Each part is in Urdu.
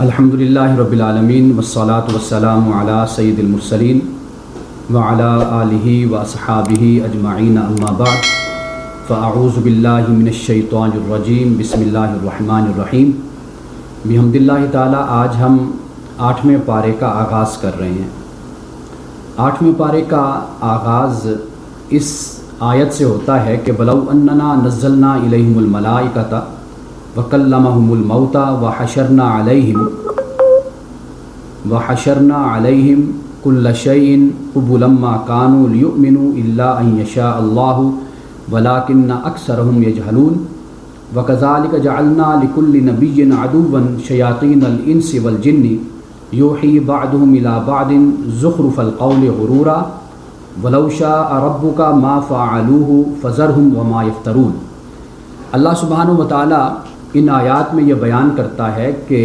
الحمدللہ رب العالمین والصلاة والسلام علی سید المرسلین وعلی آلہ واصحابہ اجمعین اما بعد فاعوذ باللہ من الشیطان الرجیم بسم اللہ الرحمن الرحیم بحمد اللہ تعالی۔ آج ہم 8ویں پارے کا آغاز کر رہے ہیں۔ 8ویں پارے کا آغاز اس آیت سے ہوتا ہے کہ وَلَوْ أَنَّنَا نَزَّلْنَا إِلَيْهِمُ الْمَلَائِكَةَ وَكَلَّمَهُمُ الْمَوْتَى وَحَشَرْنَا عَلَيْهِمْ كُلَّ شَيْءٍ قُبُلًا مَا كَانُوا لِيُؤْمِنُوا إِلَّا أَن يَشَاءَ اللَّهُ وَلَكِنَّ أَكْثَرَهُمْ يَجْهَلُونَ وَكَذَلِكَ جَعَلْنَا لِكُلِّ نَبِيٍّ عَدُوًّا شَيَاطِينَ الْإِنسِ وَالْجِنِّ يُوحِي بَعْضُهُمْ إِلَى بَعْضٍ زُخْرُفَ الْقَوْلِ غُرُورًا وَلَوْ شَاءَ رَبُّكَ مَا فَعَلُوهُ فَذَرْهُمْ وَمَا يَفْتَرُونَ۔ اللہ سبحانہ وتعالیٰ ان آیات میں یہ بیان کرتا ہے کہ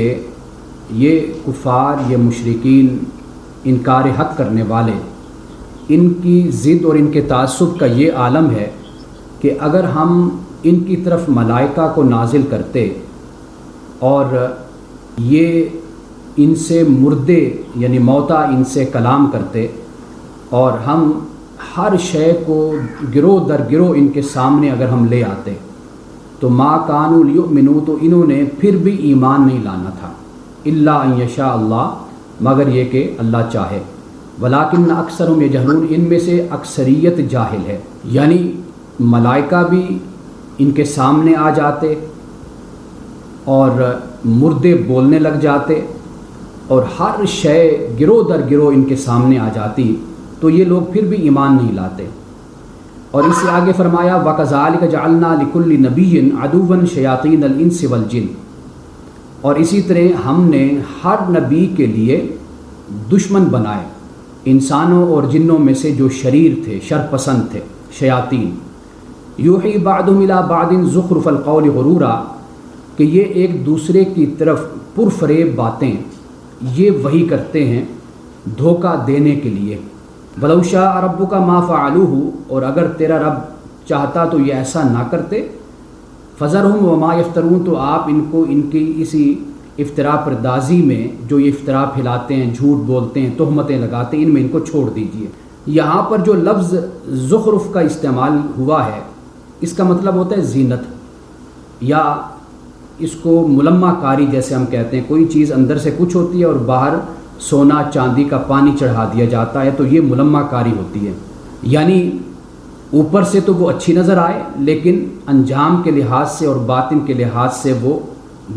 یہ کفار، یہ مشرکین، انکار حق کرنے والے، ان کی ضد اور ان کے تعصب کا یہ عالم ہے کہ اگر ہم ان کی طرف ملائکہ کو نازل کرتے اور یہ ان سے مردے یعنی موتا ان سے کلام کرتے اور ہم ہر شے کو گروہ در گروہ ان کے سامنے اگر ہم لے آتے تو ما کانوا لیؤمنوا، تو انہوں نے پھر بھی ایمان نہیں لانا تھا، الا ان یشاء اللہ، مگر یہ کہ اللہ چاہے، ولیکن اکثرهم یجہلون، ان میں سے اکثریت جاہل ہے۔ یعنی ملائکہ بھی ان کے سامنے آ جاتے اور مردے بولنے لگ جاتے اور ہر شے گروہ در گروہ ان کے سامنے آ جاتی تو یہ لوگ پھر بھی ایمان نہیں لاتے۔ اور اس سے آگے فرمایا وَكَذَلِكَ جَعَلْنَا لِكُلِّ نَبِيٍّ عَدُوًّا شَيَاطِينَ الْإِنسِ وَالْجِنِّ، اور اسی طرح ہم نے ہر نبی کے لیے دشمن بنائے انسانوں اور جنوں میں سے جو شریر تھے، شر پسند تھے، شیاطین۔ یوحی بعضهم الی بعض زخرف القول غرورا، کہ یہ ایک دوسرے کی طرف پرفریب باتیں یہ وحی کرتے ہیں دھوکہ دینے کے لیے۔ وَلَوْ شَاءَ رَبُّكَ مَا فَعَلُوهُ، اور اگر تیرا رب چاہتا تو یہ ایسا نہ کرتے۔ فَذَرْهُمْ وَمَا يَفْتَرُونَ، تو آپ ان کو ان کی اسی افطرا پردازی میں جو یہ افطرا پھیلاتے ہیں، جھوٹ بولتے ہیں، تہمتیں لگاتے ہیں، ان میں ان کو چھوڑ دیجیے۔ یہاں پر جو لفظ زخرف کا استعمال ہوا ہے اس کا مطلب ہوتا ہے زینت، یا اس کو ملمہ کاری جیسے ہم کہتے ہیں، کوئی چیز اندر سے کچھ ہوتی ہے اور باہر سونا چاندی کا پانی چڑھا دیا جاتا ہے، تو یہ ملمہ کاری ہوتی ہے۔ یعنی اوپر سے تو وہ اچھی نظر آئے لیکن انجام کے لحاظ سے اور باطن کے لحاظ سے وہ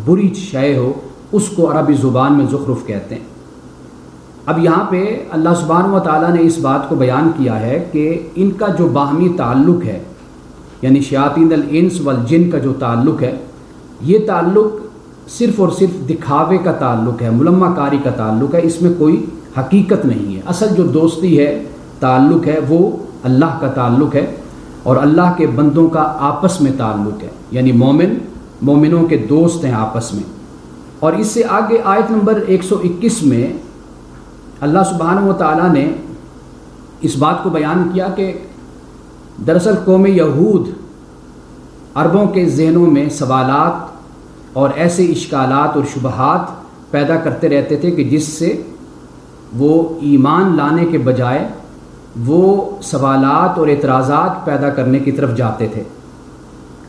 بری شے ہو، اس کو عربی زبان میں زخرف کہتے ہیں۔ اب یہاں پہ اللہ سبحانہ و تعالیٰ نے اس بات کو بیان کیا ہے کہ ان کا جو باہمی تعلق ہے، یعنی شیاطین الانس والجن کا جو تعلق ہے، یہ تعلق صرف اور صرف دکھاوے کا تعلق ہے، ملمہ کاری کا تعلق ہے، اس میں کوئی حقیقت نہیں ہے۔ اصل جو دوستی ہے، تعلق ہے، وہ اللہ کا تعلق ہے اور اللہ کے بندوں کا آپس میں تعلق ہے، یعنی مومنوں کے دوست ہیں آپس میں۔ اور اس سے آگے آیت نمبر 121 میں اللہ سبحانہ و تعالیٰ نے اس بات کو بیان کیا کہ دراصل قوم یہود عربوں کے ذہنوں میں سوالات اور ایسے اشکالات اور شبہات پیدا کرتے رہتے تھے کہ جس سے وہ ایمان لانے کے بجائے وہ سوالات اور اعتراضات پیدا کرنے کی طرف جاتے تھے۔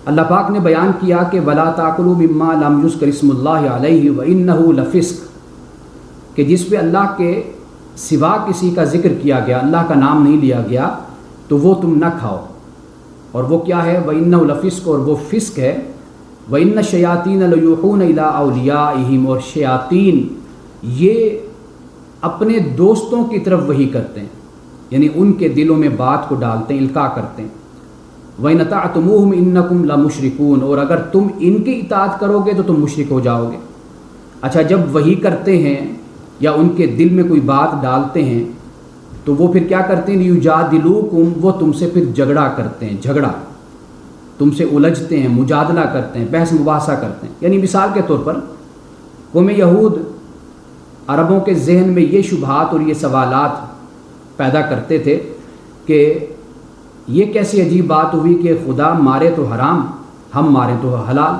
اللہ پاک نے بیان کیا کہ وَلَا تَأْكُلُوا مِمَّا لَمْ يُذْكَرِ اسْمُ اللَّهِ عَلَيْهِ وَإِنَّهُ لَفِسْقٌ، کہ جس پہ اللہ کے سوا کسی کا ذکر کیا گیا، اللہ کا نام نہیں لیا گیا، تو وہ تم نہ کھاؤ۔ اور وہ کیا ہے؟ وَإِنَّهُ لَفِسْقٌ، اور وہ فسق ہے۔ وَإِنَّ الشَّيَاطِينَ لَيُوحُونَ إِلَىٰ أَوْلِيَائِهِمْ، اور شیاطین یہ اپنے دوستوں کی طرف وحی کرتے ہیں، یعنی ان کے دلوں میں بات کو ڈالتے ہیں، القاء کرتے ہیں۔ وَإِنْ أَطَعْتُمُوهُمْ إِنَّكُمْ لَمُشْرِكُونَ، اور اگر تم ان کی اطاعت کرو گے تو تم مشرک ہو جاؤ گے۔ اچھا، جب وحی کرتے ہیں یا ان کے دل میں کوئی بات ڈالتے ہیں تو وہ پھر کیا کرتے ہیں؟ یجادلوکم، وہ تم سے پھر جھگڑا کرتے ہیں، جھگڑا تم سے الجھتے ہیں، مجادلہ کرتے ہیں، بحث مباحثہ کرتے ہیں۔ یعنی مثال کے طور پر قوم یہود عربوں کے ذہن میں یہ شبہات اور یہ سوالات پیدا کرتے تھے کہ یہ کیسی عجیب بات ہوئی کہ خدا مارے تو حرام، ہم ماریں تو حلال۔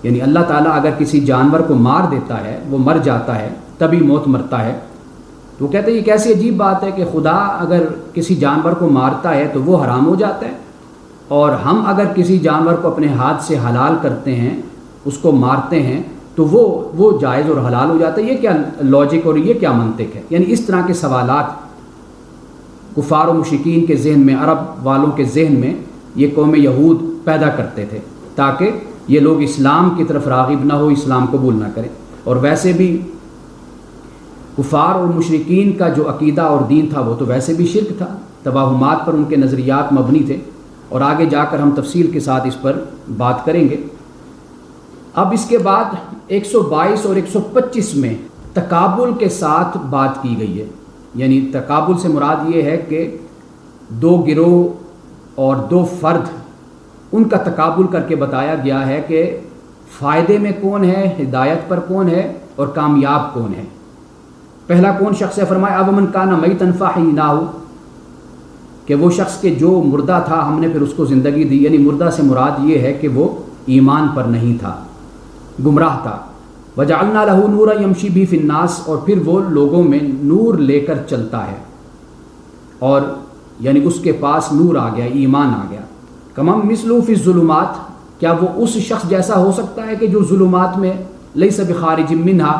یعنی اللہ تعالیٰ اگر کسی جانور کو مار دیتا ہے، وہ مر جاتا ہے، تبھی موت مرتا ہے، تو وہ کہتے ہیں یہ کیسی عجیب بات ہے کہ خدا اگر کسی جانور کو مارتا ہے تو وہ حرام ہو جاتا ہے، اور ہم اگر کسی جانور کو اپنے ہاتھ سے حلال کرتے ہیں، اس کو مارتے ہیں، تو وہ جائز اور حلال ہو جاتا ہے۔ یہ کیا لاجک اور یہ کیا منطق ہے؟ یعنی اس طرح کے سوالات کفار و مشرکین کے ذہن میں، عرب والوں کے ذہن میں یہ قوم یہود پیدا کرتے تھے تاکہ یہ لوگ اسلام کی طرف راغب نہ ہو، اسلام قبول نہ کریں۔ اور ویسے بھی کفار اور مشرکین کا جو عقیدہ اور دین تھا وہ تو ویسے بھی شرک تھا، توہمات پر ان کے نظریات مبنی تھے، اور آگے جا کر ہم تفصیل کے ساتھ اس پر بات کریں گے۔ اب اس کے بعد 122 اور 125 میں تقابل کے ساتھ بات کی گئی ہے، یعنی تقابل سے مراد یہ ہے کہ دو گروہ اور دو فرد، ان کا تقابل کر کے بتایا گیا ہے کہ فائدے میں کون ہے، ہدایت پر کون ہے، اور کامیاب کون ہے۔ پہلا کون شخص ہے؟ فرمایا اومن کان میتا فاحیناہ، کہ وہ شخص کے جو مردہ تھا ہم نے پھر اس کو زندگی دی، یعنی مردہ سے مراد یہ ہے کہ وہ ایمان پر نہیں تھا، گمراہ تھا۔ وجعلنا لہ نورا یمشی بھی فی الناس، اور پھر وہ لوگوں میں نور لے کر چلتا ہے، اور یعنی اس کے پاس نور آ گیا، ایمان آ گیا۔ کمم مثلہ فی الظلمات، کیا وہ اس شخص جیسا ہو سکتا ہے کہ جو ظلمات میں، لیس بخارج منہا،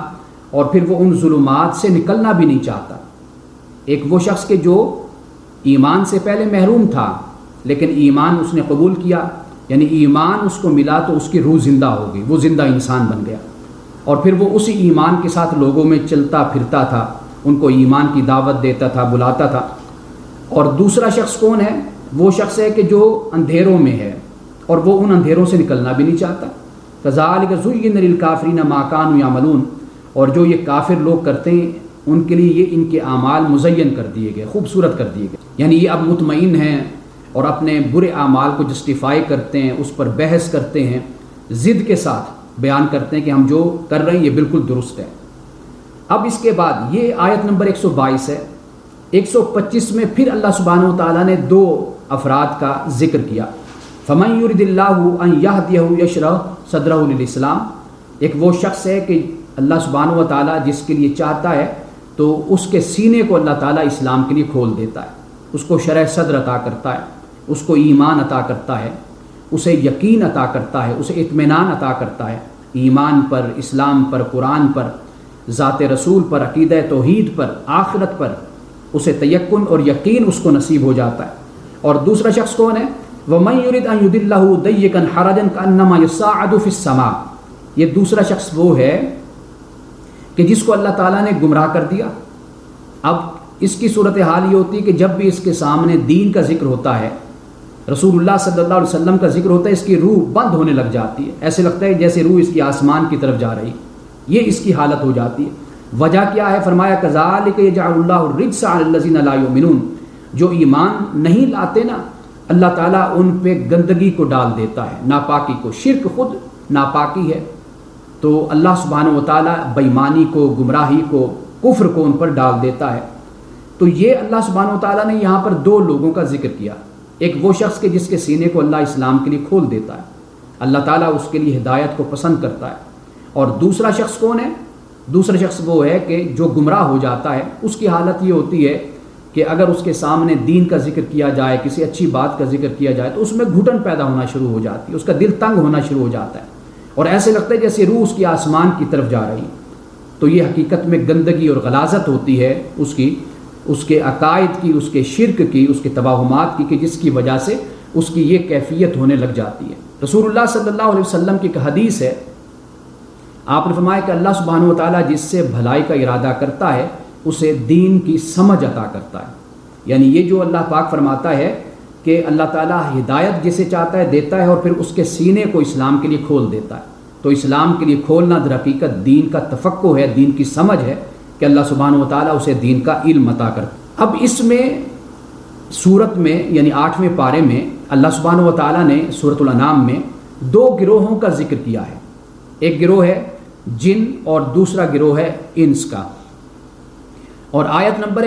اور پھر وہ ان ظلمات سے نکلنا بھی نہیں چاہتا۔ ایک وہ شخص کہ جو ایمان سے پہلے محروم تھا لیکن ایمان اس نے قبول کیا، یعنی ایمان اس کو ملا تو اس کی روح زندہ ہو گئی، وہ زندہ انسان بن گیا، اور پھر وہ اسی ایمان کے ساتھ لوگوں میں چلتا پھرتا تھا، ان کو ایمان کی دعوت دیتا تھا، بلاتا تھا۔ اور دوسرا شخص کون ہے؟ وہ شخص ہے کہ جو اندھیروں میں ہے اور وہ ان اندھیروں سے نکلنا بھی نہیں چاہتا۔ کذالک زین للکافرین ما کانوا یعملون، اور جو یہ کافر لوگ کرتے ہیں ان کے لیے یہ ان کے اعمال مزین کر دیے گئے، خوبصورت کر دیے گئے، یعنی یہ اب مطمئن ہیں اور اپنے برے اعمال کو جسٹیفائی کرتے ہیں، اس پر بحث کرتے ہیں، ضد کے ساتھ بیان کرتے ہیں کہ ہم جو کر رہے ہیں یہ بالکل درست ہے۔ اب اس کے بعد یہ آیت نمبر 122 ہے۔ 125 میں پھر اللہ سبحانہ و تعالیٰ نے دو افراد کا ذکر کیا۔ فمن یرد اللہ ان یہدیہ یشرح صدرہ للاسلام، ایک وہ شخص ہے کہ اللہ سبحانہ و تعالیٰ جس کے لیے چاہتا ہے تو اس کے سینے کو اللہ تعالیٰ اسلام کے لیے کھول دیتا ہے، اس کو شرح صدر عطا کرتا ہے، اس کو ایمان عطا کرتا ہے، اسے یقین عطا کرتا ہے، اسے اطمینان عطا کرتا ہے، ایمان پر، اسلام پر، قرآن پر، ذات رسول پر، عقیدہ توحید پر، آخرت پر اسے تیقن اور یقین اس کو نصیب ہو جاتا ہے۔ اور دوسرا شخص کون ہے؟ وَمَن يُرِدْ أَن يُضِلَّهُ ضَيِّقًا حَرَجًا كَأَنَّمَا يَصَّعَّدُ فِي السَّمَاءِ، یہ دوسرا شخص وہ ہے کہ جس کو اللہ تعالیٰ نے گمراہ کر دیا۔ اب اس کی صورتحال یہ ہوتی ہے کہ جب بھی اس کے سامنے دین کا ذکر ہوتا ہے، رسول اللہ صلی اللہ علیہ وسلم کا ذکر ہوتا ہے، اس کی روح بند ہونے لگ جاتی ہے، ایسے لگتا ہے جیسے روح اس کی آسمان کی طرف جا رہی، یہ اس کی حالت ہو جاتی ہے۔ وجہ کیا ہے؟ فرمایا کذالک یجعل اللہ الرجس علی الذین لا یؤمنون، جو ایمان نہیں لاتے نا اللہ تعالیٰ ان پہ گندگی کو ڈال دیتا ہے، ناپاکی کو۔ شرک خود ناپاکی ہے، تو اللہ سبحانہ و تعالیٰ بےایمانی کو، گمراہی کو، کفر کو ان پر ڈال دیتا ہے۔ تو یہ اللہ سبحانہ و تعالیٰ نے یہاں پر دو لوگوں کا ذکر کیا، ایک وہ شخص کے جس کے سینے کو اللہ اسلام کے لیے کھول دیتا ہے، اللہ تعالیٰ اس کے لیے ہدایت کو پسند کرتا ہے، اور دوسرا شخص کون ہے؟ دوسرا شخص وہ ہے کہ جو گمراہ ہو جاتا ہے، اس کی حالت یہ ہوتی ہے کہ اگر اس کے سامنے دین کا ذکر کیا جائے، کسی اچھی بات کا ذکر کیا جائے تو اس میں گھٹن پیدا ہونا شروع ہو جاتی ہے، اس کا دل تنگ ہونا شروع ہو جاتا ہے، اور ایسے لگتا ہے جیسے روح اس کی آسمان کی طرف جا رہی۔ تو یہ حقیقت میں گندگی اور غلاظت ہوتی ہے اس کے عقائد کی، اس کے شرک کی، اس کے توہمات کی، کہ جس کی وجہ سے اس کی یہ کیفیت ہونے لگ جاتی ہے۔ رسول اللہ صلی اللہ علیہ وسلم کی ایک حدیث ہے، آپ نے فرمایا کہ اللہ سبحانہ و تعالیٰ جس سے بھلائی کا ارادہ کرتا ہے اسے دین کی سمجھ عطا کرتا ہے، یعنی یہ جو اللہ پاک فرماتا ہے کہ اللہ تعالیٰ ہدایت جسے چاہتا ہے دیتا ہے، اور پھر اس کے سینے کو اسلام کے لیے کھول دیتا ہے۔ تو اسلام کے لیے کھولنا در حقیقت دین کا تفقہ ہے، دین کی سمجھ ہے کہ اللہ سبحانہ و تعالیٰ اسے دین کا علم عطا کرتا ہے۔ اب اس میں سورت میں یعنی 8ویں پارے میں اللہ سبحانہ و تعالیٰ نے سورۃ الانعام میں دو گروہوں کا ذکر کیا ہے، ایک گروہ ہے جن اور دوسرا گروہ ہے انس کا۔ اور آیت نمبر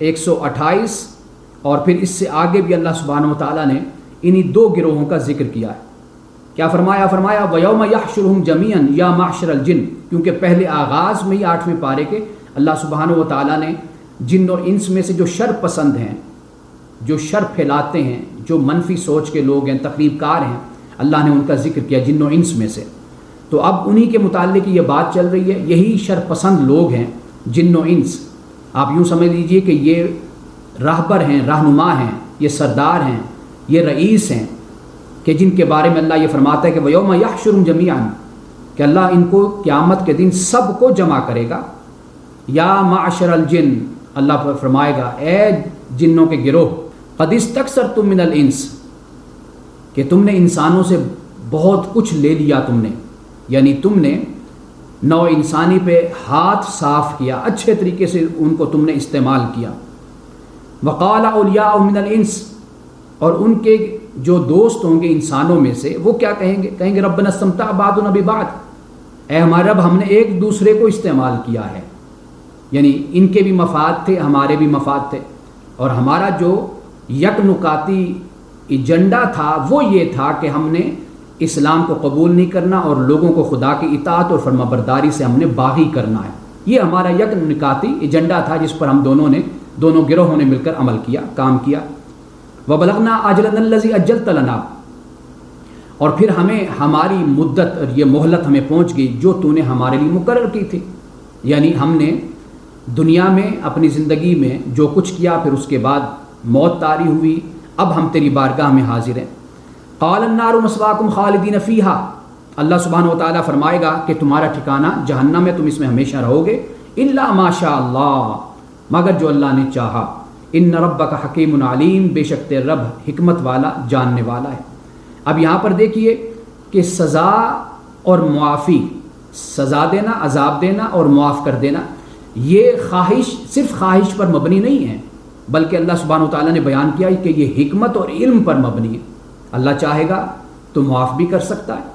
128 اور پھر اس سے آگے بھی اللہ سبحانہ و تعالیٰ نے انہی دو گروہوں کا ذکر کیا ہے۔ کیا فرمایا؟ فرمایا وَيَوْمَ يَحْشُرُهُمْ جَمِيعًا يَا مَعْشَرَ الْجِنِّ، کیونکہ پہلے آغاز میں ہی 8ویں پارے کے اللہ سبحانہ و تعالیٰ نے جن و انس میں سے جو شر پسند ہیں، جو شر پھیلاتے ہیں، جو منفی سوچ کے لوگ ہیں، تقریب کار ہیں، اللہ نے ان کا ذکر کیا جن و انس میں سے. تو اب انہی کے متعلق یہ بات چل رہی ہے. یہی شر پسند لوگ ہیں جن و انس. آپ یوں سمجھ لیجئے کہ یہ راہبر ہیں، رہنما ہیں، یہ سردار ہیں، یہ رئیس ہیں، کہ جن کے بارے میں اللہ یہ فرماتا ہے کہ وَيَوْمَ يَحْشُرُهُمْ جَمِيعًا، کہ اللہ ان کو قیامت کے دن سب کو جمع کرے گا. یا معشر الجن، اللہ فرمائے گا اے جنوں کے گروہ، قد استکثرتم من الانس، کہ تم نے انسانوں سے بہت کچھ لے لیا، تم نے یعنی تم نے نو انسانی پہ ہاتھ صاف کیا، اچھے طریقے سے ان کو تم نے استعمال کیا. وقال اولیاء من الانس، اور ان کے جو دوست ہوں گے انسانوں میں سے وہ کیا کہیں گے؟ کہیں گے ربنا استمتع بعضنا ببعض، اے ہمارے رب ہم نے ایک دوسرے کو استعمال کیا ہے. یعنی ان کے بھی مفاد تھے، ہمارے بھی مفاد تھے، اور ہمارا جو یک نکاتی ایجنڈا تھا وہ یہ تھا کہ ہم نے اسلام کو قبول نہیں کرنا اور لوگوں کو خدا کی اطاعت اور فرما برداری سے ہم نے باغی کرنا ہے. یہ ہمارا یک نکاتی ایجنڈا تھا جس پر ہم دونوں گروہوں نے مل کر عمل کیا، کام کیا. وَبَلَغْنَا أَجَلَنَا الَّذِي أَجَّلْتَ لَنَا، اور پھر ہمیں ہماری مدت اور یہ مہلت ہمیں پہنچ گئی جو تو نے ہمارے لیے مقرر کی تھی. یعنی ہم نے دنیا میں اپنی زندگی میں جو کچھ کیا، پھر اس کے بعد موت طاری ہوئی، اب ہم تیری بارگاہ میں حاضر ہیں. قَالَ النَّارُ مَثْوَاكُمْ خَالِدِينَ فِيهَا، اللہ سبحانہ و تعالیٰ فرمائے گا کہ تمہارا ٹھکانہ جہنم ہے، تم اس میں ہمیشہ رہو گے. إِلَّا مَا شَاءَ اللَّهُ، مگر جو اللہ نے چاہا. ان ربک حکیم علیم، بے شک تیرا رب حکمت والا جاننے والا ہے. اب یہاں پر دیکھیے کہ سزا اور معافی، سزا دینا، عذاب دینا اور معاف کر دینا، یہ خواہش صرف خواہش پر مبنی نہیں ہے، بلکہ اللہ سبحانہ وتعالیٰ نے بیان کیا کہ یہ حکمت اور علم پر مبنی ہے. اللہ چاہے گا تو معاف بھی کر سکتا ہے،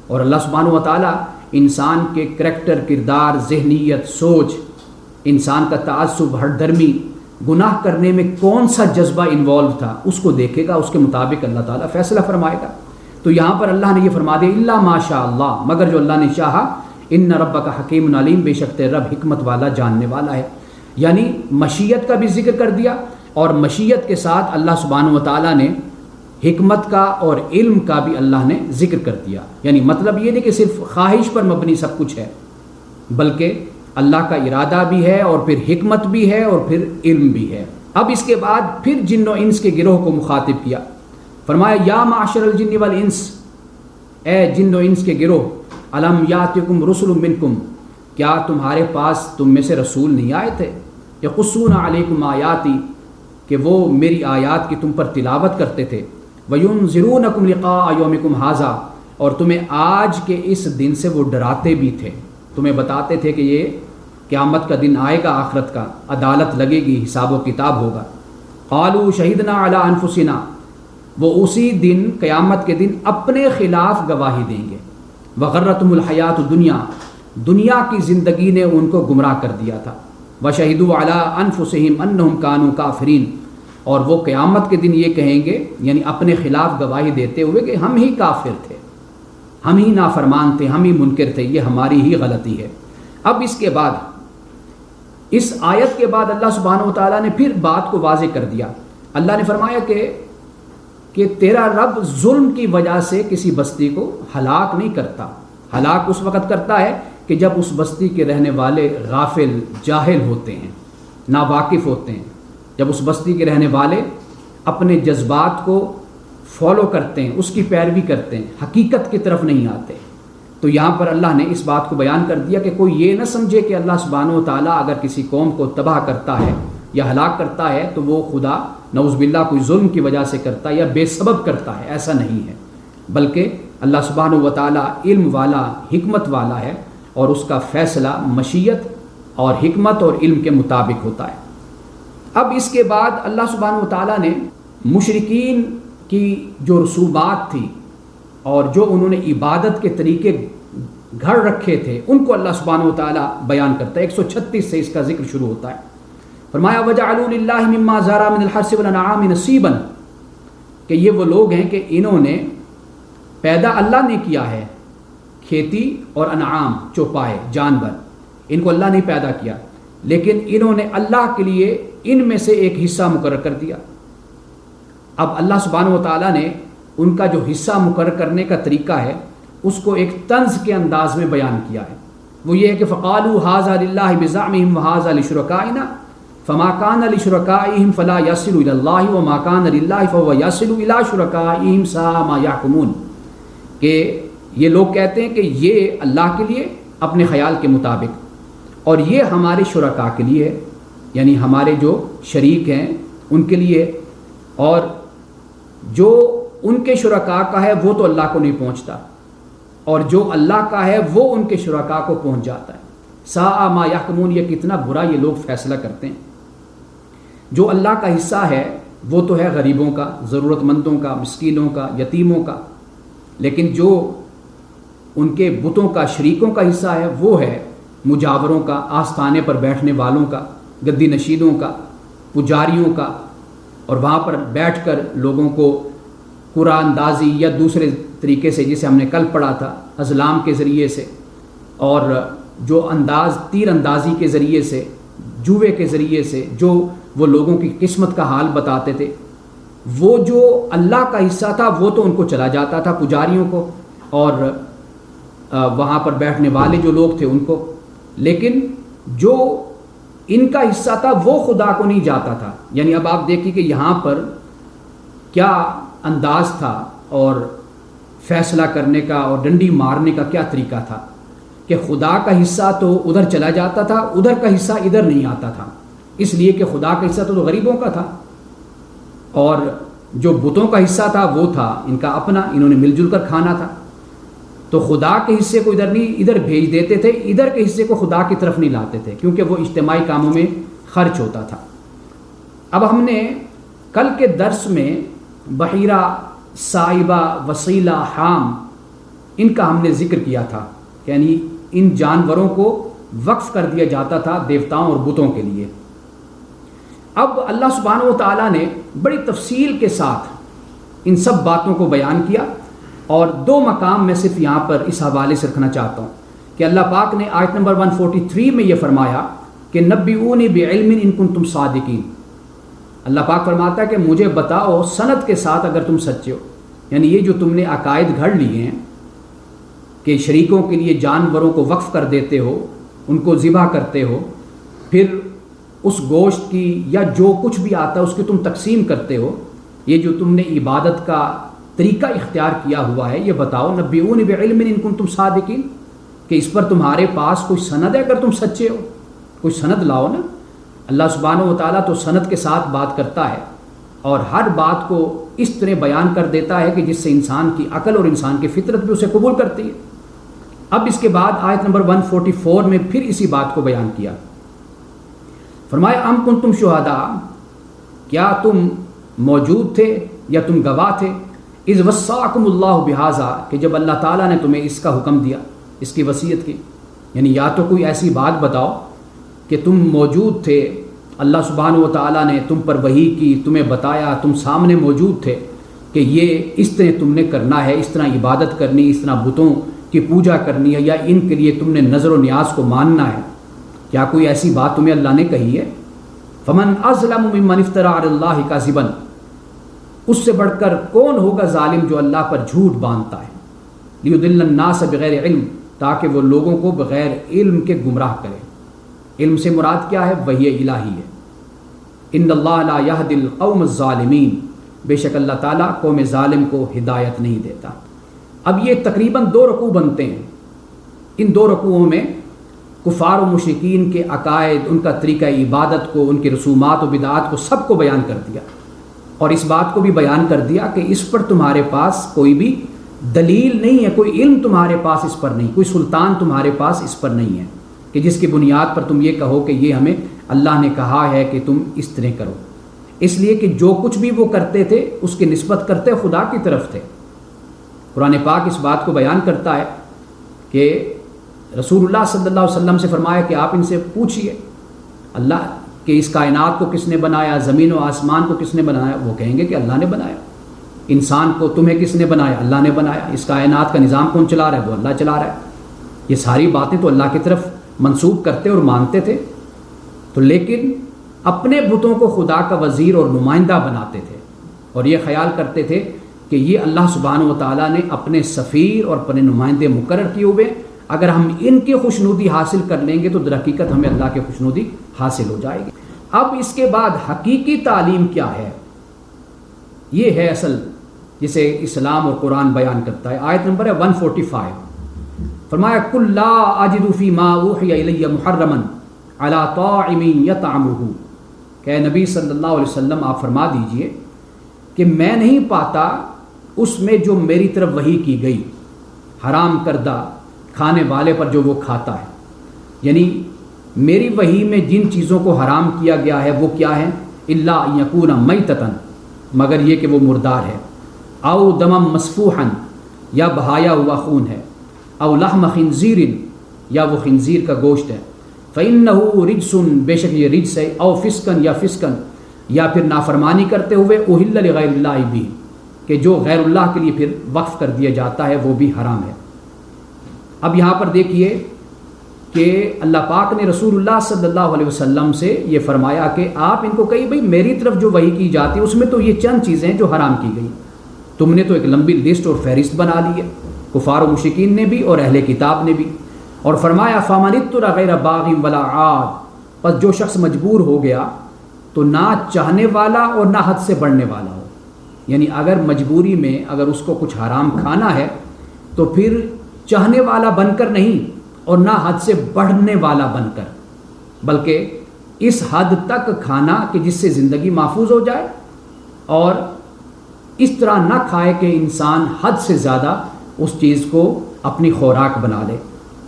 اور اللہ سبحانہ وتعالیٰ انسان کے کریکٹر، کردار، ذہنیت، سوچ، انسان کا تعصب، ہٹ دھرمی، گناہ کرنے میں کون سا جذبہ انوالو تھا اس کو دیکھے گا، اس کے مطابق اللہ تعالیٰ فیصلہ فرمائے گا. تو یہاں پر اللہ نے یہ فرما دیا الا ما شاء اللہ، مگر جو اللہ نے چاہا. ان ربک حکیم علیم، بے شک تیرا رب حکمت والا جاننے والا ہے. یعنی مشیت کا بھی ذکر کر دیا، اور مشیت کے ساتھ اللہ سبحانہ و تعالیٰ نے حکمت کا اور علم کا بھی اللہ نے ذکر کر دیا. یعنی مطلب یہ نہیں کہ صرف خواہش پر مبنی سب کچھ ہے، بلکہ اللہ کا ارادہ بھی ہے، اور پھر حکمت بھی ہے، اور پھر علم بھی ہے. اب اس کے بعد پھر جن و انس کے گروہ کو مخاطب کیا. فرمایا یا معشر الجن والانس، اے جن و انس کے گروہ، الم یاتکم رسل منکم، کیا تمہارے پاس تم میں سے رسول نہیں آئے تھے؟ یقصون علیکم آیاتی، کہ وہ میری آیات کی تم پر تلاوت کرتے تھے. وینذرونکم لقاء یومکم ھذا، اور تمہیں آج کے اس دن سے وہ ڈراتے بھی تھے، تمہیں بتاتے تھے کہ یہ قیامت کا دن آئے گا، آخرت کا، عدالت لگے گی، حساب و کتاب ہوگا. قالوا شہدنا علی انفسنا، وہ اسی دن قیامت کے دن اپنے خلاف گواہی دیں گے. وغرتہم الحیات الدنیا، دنیا کی زندگی نے ان کو گمراہ کر دیا تھا. وشہدوا علی انفسہم انہم کانوا کافرین، اور وہ قیامت کے دن یہ کہیں گے، یعنی اپنے خلاف گواہی دیتے ہوئے کہ ہم ہی کافر تھے، ہم ہی نافرمان تھے، ہم ہی منکر تھے، یہ ہماری ہی غلطی ہے. اب اس کے بعد، اس آیت کے بعد اللہ سبحانہ و تعالیٰ نے پھر بات کو واضح کر دیا. اللہ نے فرمایا کہ تیرا رب ظلم کی وجہ سے کسی بستی کو ہلاک نہیں کرتا. ہلاک اس وقت کرتا ہے کہ جب اس بستی کے رہنے والے غافل، جاہل ہوتے ہیں، ناواقف ہوتے ہیں. جب اس بستی کے رہنے والے اپنے جذبات کو فالو کرتے ہیں، اس کی پیروی کرتے ہیں، حقیقت کی طرف نہیں آتے. تو یہاں پر اللہ نے اس بات کو بیان کر دیا کہ کوئی یہ نہ سمجھے کہ اللہ سبحانہ و تعالیٰ اگر کسی قوم کو تباہ کرتا ہے یا ہلاک کرتا ہے تو وہ خدا نعوذ باللہ کوئی ظلم کی وجہ سے کرتا ہے یا بے سبب کرتا ہے. ایسا نہیں ہے، بلکہ اللہ سبحانہ و تعالیٰ علم والا، حکمت والا ہے، اور اس کا فیصلہ مشیت اور حکمت اور علم کے مطابق ہوتا ہے. اب اس کے بعد اللہ سبحانہ و تعالیٰ نے مشرکین کی جو رسومات تھی اور جو انہوں نے عبادت کے طریقے گھڑ رکھے تھے ان کو اللہ سبحانہ و تعالیٰ بیان کرتا ہے. 136 سے اس کا ذکر شروع ہوتا ہے. فرمایا وَجَعَلُوا لِلَّهِ مِمَّا ذَرَأَ مِنَ الْحَرْثِ وَالْأَنْعَامِ نَصِيبًا، کہ یہ وہ لوگ ہیں کہ انہوں نے پیدا اللہ نے کیا ہے، کھیتی اور انعام چوپائے جانور، ان کو اللہ نے پیدا کیا، لیکن انہوں نے اللہ کے لیے ان میں سے ایک حصہ مقرر کر دیا۔ اب اللہ سبحانہ و تعالیٰ نے ان کا جو حصہ مقرر کرنے کا طریقہ ہے اس کو ایک طنز کے انداز میں بیان کیا ہے، وہ یہ ہے کہ فَقَالُوا هَذَا لِلَّهِ بِزَعْمِهِمْ وَهَذَا لِشُرَكَائِنَا فَمَا كَانَ لِشُرَكَائِهِمْ فَلَا يَصِلُ إِلَى اللَّهِ وَمَا كَانَ لِلَّهِ فَهُوَ يَصِلُ إِلَى شُرَكَائِهِمْ سَاءَ مَا يَحْكُمُونَ، کہ یہ لوگ کہتے ہیں کہ یہ اللہ کے لیے اپنے خیال کے مطابق، اور یہ ہمارے شرکاء کے لیے، یعنی ہمارے جو شریک ہیں ان کے لیے، اور جو ان کے شرکاء کا ہے وہ تو اللہ کو نہیں پہنچتا، اور جو اللہ کا ہے وہ ان کے شرکاء کو پہنچ جاتا ہے۔ ساء ما یحکمون، یہ کتنا برا یہ لوگ فیصلہ کرتے ہیں۔ جو اللہ کا حصہ ہے وہ تو ہے غریبوں کا، ضرورت مندوں کا، مسکینوں کا، یتیموں کا، لیکن جو ان کے بتوں کا، شریکوں کا حصہ ہے وہ ہے مجاوروں کا، آستانے پر بیٹھنے والوں کا، گدی نشینوں کا، پجاریوں کا، اور وہاں پر بیٹھ کر لوگوں کو قرآن اندازی یا دوسرے طریقے سے جسے ہم نے کل پڑھا تھا ازلام کے ذریعے سے، اور جو انداز تیر اندازی کے ذریعے سے، جوے کے ذریعے سے جو وہ لوگوں کی قسمت کا حال بتاتے تھے، وہ جو اللہ کا حصہ تھا وہ تو ان کو چلا جاتا تھا پجاریوں کو اور وہاں پر بیٹھنے والے جو لوگ تھے ان کو، لیکن جو ان کا حصہ تھا وہ خدا کو نہیں جاتا تھا۔ یعنی اب آپ دیکھیے کہ یہاں پر کیا انداز تھا اور فیصلہ کرنے کا اور ڈنڈی مارنے کا کیا طریقہ تھا، کہ خدا کا حصہ تو ادھر چلا جاتا تھا، ادھر کا حصہ ادھر نہیں آتا تھا، اس لیے کہ خدا کا حصہ تو غریبوں کا تھا، اور جو بتوں کا حصہ تھا وہ تھا ان کا اپنا، انہوں نے مل جل کر کھانا تھا، تو خدا کے حصے کو ادھر نہیں، ادھر بھیج دیتے تھے، ادھر کے حصے کو خدا کی طرف نہیں لاتے تھے، کیونکہ وہ اجتماعی کاموں میں خرچ ہوتا تھا۔ اب ہم نے کل کے درس میں بحیرہ، سائبہ، وسیلہ، حام، ان کا ہم نے ذکر کیا تھا، یعنی ان جانوروں کو وقف کر دیا جاتا تھا دیوتاؤں اور بتوں کے لیے۔ اب اللہ سبحانہ و تعالیٰ نے بڑی تفصیل کے ساتھ ان سب باتوں کو بیان کیا، اور دو مقام میں صرف یہاں پر اس حوالے سے رکھنا چاہتا ہوں کہ اللہ پاک نے آیت نمبر 143 میں یہ فرمایا کہ نبئونی بعلم ان کنتم صادقین۔ اللہ پاک فرماتا ہے کہ مجھے بتاؤ سند کے ساتھ اگر تم سچے ہو، یعنی یہ جو تم نے عقائد گھڑ لیے ہیں کہ شریکوں کے لیے جانوروں کو وقف کر دیتے ہو، ان کو ذبح کرتے ہو، پھر اس گوشت کی یا جو کچھ بھی آتا ہے اس کی تم تقسیم کرتے ہو، یہ جو تم نے عبادت کا طریقہ اختیار کیا ہوا ہے، یہ بتاؤ نبئونی بعلم ان کنتم صادقین، کہ اس پر تمہارے پاس کوئی سند ہے اگر تم سچے ہو، کوئی سند لاؤ نا۔ اللہ سبحانہ و تعالیٰ تو سند کے ساتھ بات کرتا ہے اور ہر بات کو اس طرح بیان کر دیتا ہے کہ جس سے انسان کی عقل اور انسان کی فطرت بھی اسے قبول کرتی ہے۔ اب اس کے بعد آیت نمبر 144 میں پھر اسی بات کو بیان کیا، فرمایا ام کنتم شہداء، کیا تم موجود تھے یا تم گواہ تھے، اذ وصاکم اللہ بہذا، کہ جب اللہ تعالیٰ نے تمہیں اس کا حکم دیا، اس کی وصیت کی، یعنی یا تو کوئی ایسی بات بتاؤ کہ تم موجود تھے، اللہ سبحانہ و تعالیٰ نے تم پر وحی کی، تمہیں بتایا، تم سامنے موجود تھے کہ یہ اس طرح تم نے کرنا ہے، اس طرح عبادت کرنی، اس طرح بتوں کی پوجا کرنی ہے، یا ان کے لیے تم نے نظر و نیاز کو ماننا ہے، کیا کوئی ایسی بات تمہیں اللہ نے کہی ہے؟ فمن اظلم ممن افترى علی اللہ کاذبا، اس سے بڑھ کر کون ہوگا ظالم جو اللہ پر جھوٹ باندھتا ہے، لیضل الناس بغیر علم، تاکہ وہ لوگوں کو بغیر علم کے گمراہ کرے۔ علم سے مراد کیا ہے؟ وحی الہی ہے۔ ان اللہ لا یہدی القوم الظالمین، بے شک اللہ تعالیٰ قوم ظالم کو ہدایت نہیں دیتا۔ اب یہ تقریباً 2 رکوع بنتے ہیں، ان 2 رکوعوں میں کفار و مشرکین کے عقائد، ان کا طریقہ عبادت کو، ان کی رسومات و بدعات کو سب کو بیان کر دیا، اور اس بات کو بھی بیان کر دیا کہ اس پر تمہارے پاس کوئی بھی دلیل نہیں ہے، کوئی علم تمہارے پاس اس پر نہیں، کوئی سلطان تمہارے پاس اس پر نہیں ہے کہ جس کی بنیاد پر تم یہ کہو کہ یہ ہمیں اللہ نے کہا ہے کہ تم اس طرح کرو، اس لیے کہ جو کچھ بھی وہ کرتے تھے اس کی نسبت کرتے خدا کی طرف تھے۔ قرآن پاک اس بات کو بیان کرتا ہے کہ رسول اللہ صلی اللہ علیہ وسلم سے فرمایا کہ آپ ان سے پوچھئے اللہ کہ اس کائنات کو کس نے بنایا، زمین و آسمان کو کس نے بنایا، وہ کہیں گے کہ اللہ نے بنایا۔ انسان کو تمہیں کس نے بنایا؟ اللہ نے بنایا. اس کائنات کا نظام کون چلا رہا ہے؟ وہ اللہ چلا رہا ہے. یہ ساری باتیں تو اللہ کی طرف منسوب کرتے اور مانتے تھے. تو لیکن اپنے بتوں کو خدا کا وزیر اور نمائندہ بناتے تھے اور یہ خیال کرتے تھے کہ یہ اللہ سبحانہ و تعالیٰ نے اپنے سفیر اور اپنے نمائندے مقرر کیے ہوئے، اگر ہم ان کی خوشنودی حاصل کر لیں گے تو در حقیقت ہمیں اللہ کی خوشنودی حاصل ہو جائے گی. اب اس کے بعد حقیقی تعلیم کیا ہے؟ یہ ہے اصل جسے اسلام اور قرآن بیان کرتا ہے. آیت نمبر ہے 145. فرمایا قُلْ لَا أَجِدُ فِي مَا أُوحِيَ إِلَيَّ مُحَرَّمًا عَلَىٰ طَاعِمٍ يَطْعَمُهُ کہ نبی صلی اللہ علیہ وسلم آپ فرما دیجئے کہ میں نہیں پاتا اس میں جو میری طرف وحی کی گئی حرام کردہ کھانے والے پر جو وہ کھاتا ہے. یعنی میری وحی میں جن چیزوں کو حرام کیا گیا ہے وہ کیا ہے؟ الا یکون میتتن، مگر یہ کہ وہ مردار ہے، او دمم مسفوحا یا بہایا ہوا خون ہے، او لحم خنزیر یا وہ خنزیر کا گوشت ہے، فإنہ رجس بے شک یہ رجس ہے، او فسقن یا فسقن یا پھر نافرمانی کرتے ہوئے اہل لغیر اللہ بھی کہ جو غیر اللہ کے لیے پھر وقف کر دیا جاتا ہے وہ بھی حرام ہے. اب یہاں پر دیکھیے کہ اللہ پاک نے رسول اللہ صلی اللہ علیہ وسلم سے یہ فرمایا کہ آپ ان کو کہیں بھئی میری طرف جو وحی کی جاتی ہے اس میں تو یہ چند چیزیں جو حرام کی گئی، تم نے تو ایک لمبی لسٹ اور فہرست بنا لی ہے، کفار و مشرکین نے بھی اور اہل کتاب نے بھی. اور فرمایا فَمَنِ اضْطُرَّ غَيْرَ بَاغٍ وَلَا عَادٍ، پس جو شخص مجبور ہو گیا تو نہ چاہنے والا اور نہ حد سے بڑھنے والا ہو. یعنی اگر مجبوری میں اگر اس کو کچھ حرام کھانا ہے تو پھر چاہنے والا بن کر نہیں اور نہ حد سے بڑھنے والا بن کر، بلکہ اس حد تک کھانا کہ جس سے زندگی محفوظ ہو جائے، اور اس طرح نہ کھائے کہ انسان حد سے زیادہ اس چیز کو اپنی خوراک بنا لے.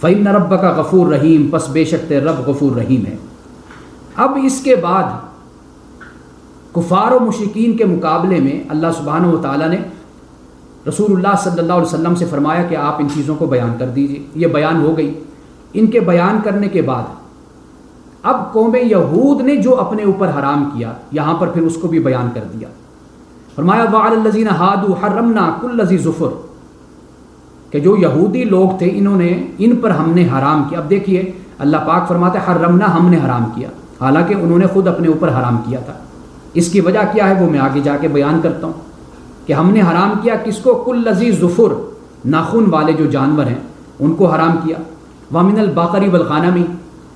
فإن ربک غفور رحیم، پس بے شک تیرا رب غفور رحیم ہے. اب اس کے بعد کفار و مشرکین کے مقابلے میں اللہ سبحانہ و تعالیٰ نے رسول اللہ صلی اللہ علیہ وسلم سے فرمایا کہ آپ ان چیزوں کو بیان کر دیجئے. یہ بیان ہو گئی. ان کے بیان کرنے کے بعد اب قوم یہود نے جو اپنے اوپر حرام کیا یہاں پر پھر اس کو بھی بیان کر دیا. فرمایا وَعَلَى الَّذِينَ هَادُوا حَرَّمْنَا كُلَّ ذِي ظُفُرٍ کہ جو یہودی لوگ تھے انہوں نے ان پر ہم نے حرام کیا. اب دیکھیے اللہ پاک فرماتے ہیں حرمنا، ہم نے حرام کیا، حالانکہ انہوں نے خود اپنے اوپر حرام کیا تھا. اس کی وجہ کیا ہے وہ میں آگے جا کے بیان کرتا ہوں کہ ہم نے حرام کیا کس کو؟ کل ذی ظفر، ناخن والے جو جانور ہیں ان کو حرام کیا. ومن البقر والغنم،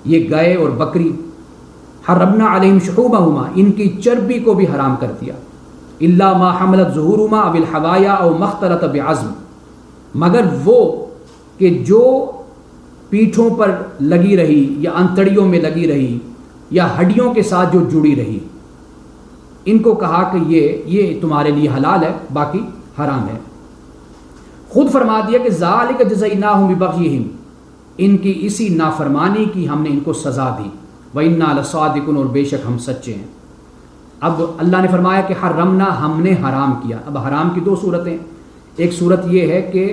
یہ گائے اور بکری. حرمنا علیہم شحومہما، ان کی چربی کو بھی حرام کر دیا. الا ما حملت ظہورہما او الحوایا او مختلط بعظم، مگر وہ کہ جو پیٹھوں پر لگی رہی یا انتڑیوں میں لگی رہی یا ہڈیوں کے ساتھ جو جڑی رہی، ان کو کہا کہ یہ تمہارے لیے حلال ہے، باقی حرام ہے. خود فرما دیا کہ ذالک جزیناہم ببغیہم، ان کی اسی نافرمانی کی ہم نے ان کو سزا دی. وَإِنَّا لَصَادِقُونَ، اور بے شک ہم سچے ہیں. اب اللہ نے فرمایا کہ حرمنا، ہم نے حرام کیا. اب حرام کی دو صورتیں، ایک صورت یہ ہے کہ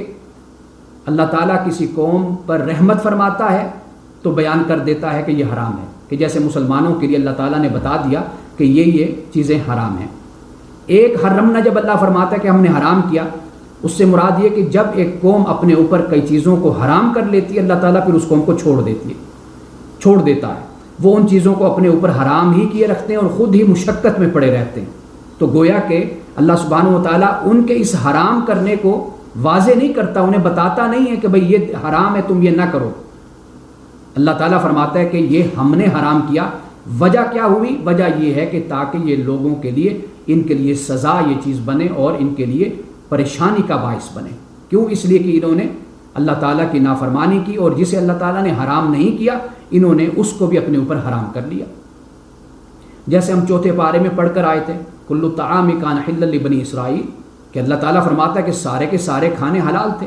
اللہ تعالیٰ کسی قوم پر رحمت فرماتا ہے تو بیان کر دیتا ہے کہ یہ حرام ہے، کہ جیسے مسلمانوں کے لیے اللہ تعالیٰ نے بتا دیا کہ یہ چیزیں حرام ہیں. ایک حرمنا جب اللہ فرماتا ہے کہ ہم نے حرام کیا، اس سے مراد یہ کہ جب ایک قوم اپنے اوپر کئی چیزوں کو حرام کر لیتی ہے اللہ تعالیٰ پھر اس قوم کو چھوڑ دیتا ہے. وہ ان چیزوں کو اپنے اوپر حرام ہی کیے رکھتے ہیں اور خود ہی مشقت میں پڑے رہتے ہیں. تو گویا کہ اللہ سبحانہ و تعالیٰ ان کے اس حرام کرنے کو واضح نہیں کرتا، انہیں بتاتا نہیں ہے کہ بھئی یہ حرام ہے تم یہ نہ کرو. اللہ تعالیٰ فرماتا ہے کہ یہ ہم نے حرام کیا. وجہ کیا ہوئی؟ وجہ یہ ہے کہ تاکہ یہ لوگوں کے لیے ان کے لیے سزا یہ چیز بنے اور ان کے لیے پریشانی کا باعث بنے. کیوں؟ اس لیے کہ انہوں نے اللہ تعالیٰ کی نافرمانی کی، اور جسے اللہ تعالیٰ نے حرام نہیں کیا انہوں نے اس کو بھی اپنے اوپر حرام کر لیا. جیسے ہم چوتھے پارے میں پڑھ کر آئے تھے کل الطعام کان حلا لبنی اسرائیل، کہ اللہ تعالیٰ فرماتا ہے کہ سارے کے سارے کھانے حلال تھے،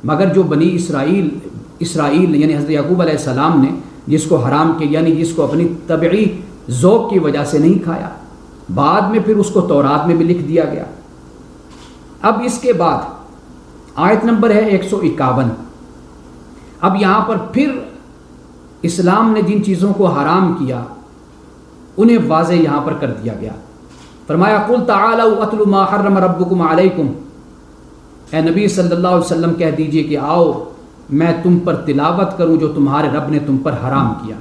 مگر جو بنی اسرائیل یعنی حضرت یعقوب علیہ السلام نے جس کو حرام کیا، یعنی جس کو اپنی طبعی ذوق کی وجہ سے نہیں کھایا، بعد میں پھر اس کو تورات میں بھی لکھ دیا گیا. اب اس کے بعد آیت نمبر ہے 151. اب یہاں پر پھر اسلام نے جن چیزوں کو حرام کیا انہیں واضح یہاں پر کر دیا گیا. فرمایا قل تعالوا اتل ما حرم ربکم علیکم، اے نبی صلی اللہ علیہ وسلم کہہ دیجئے کہ آؤ میں تم پر تلاوت کروں جو تمہارے رب نے تم پر حرام کیا۔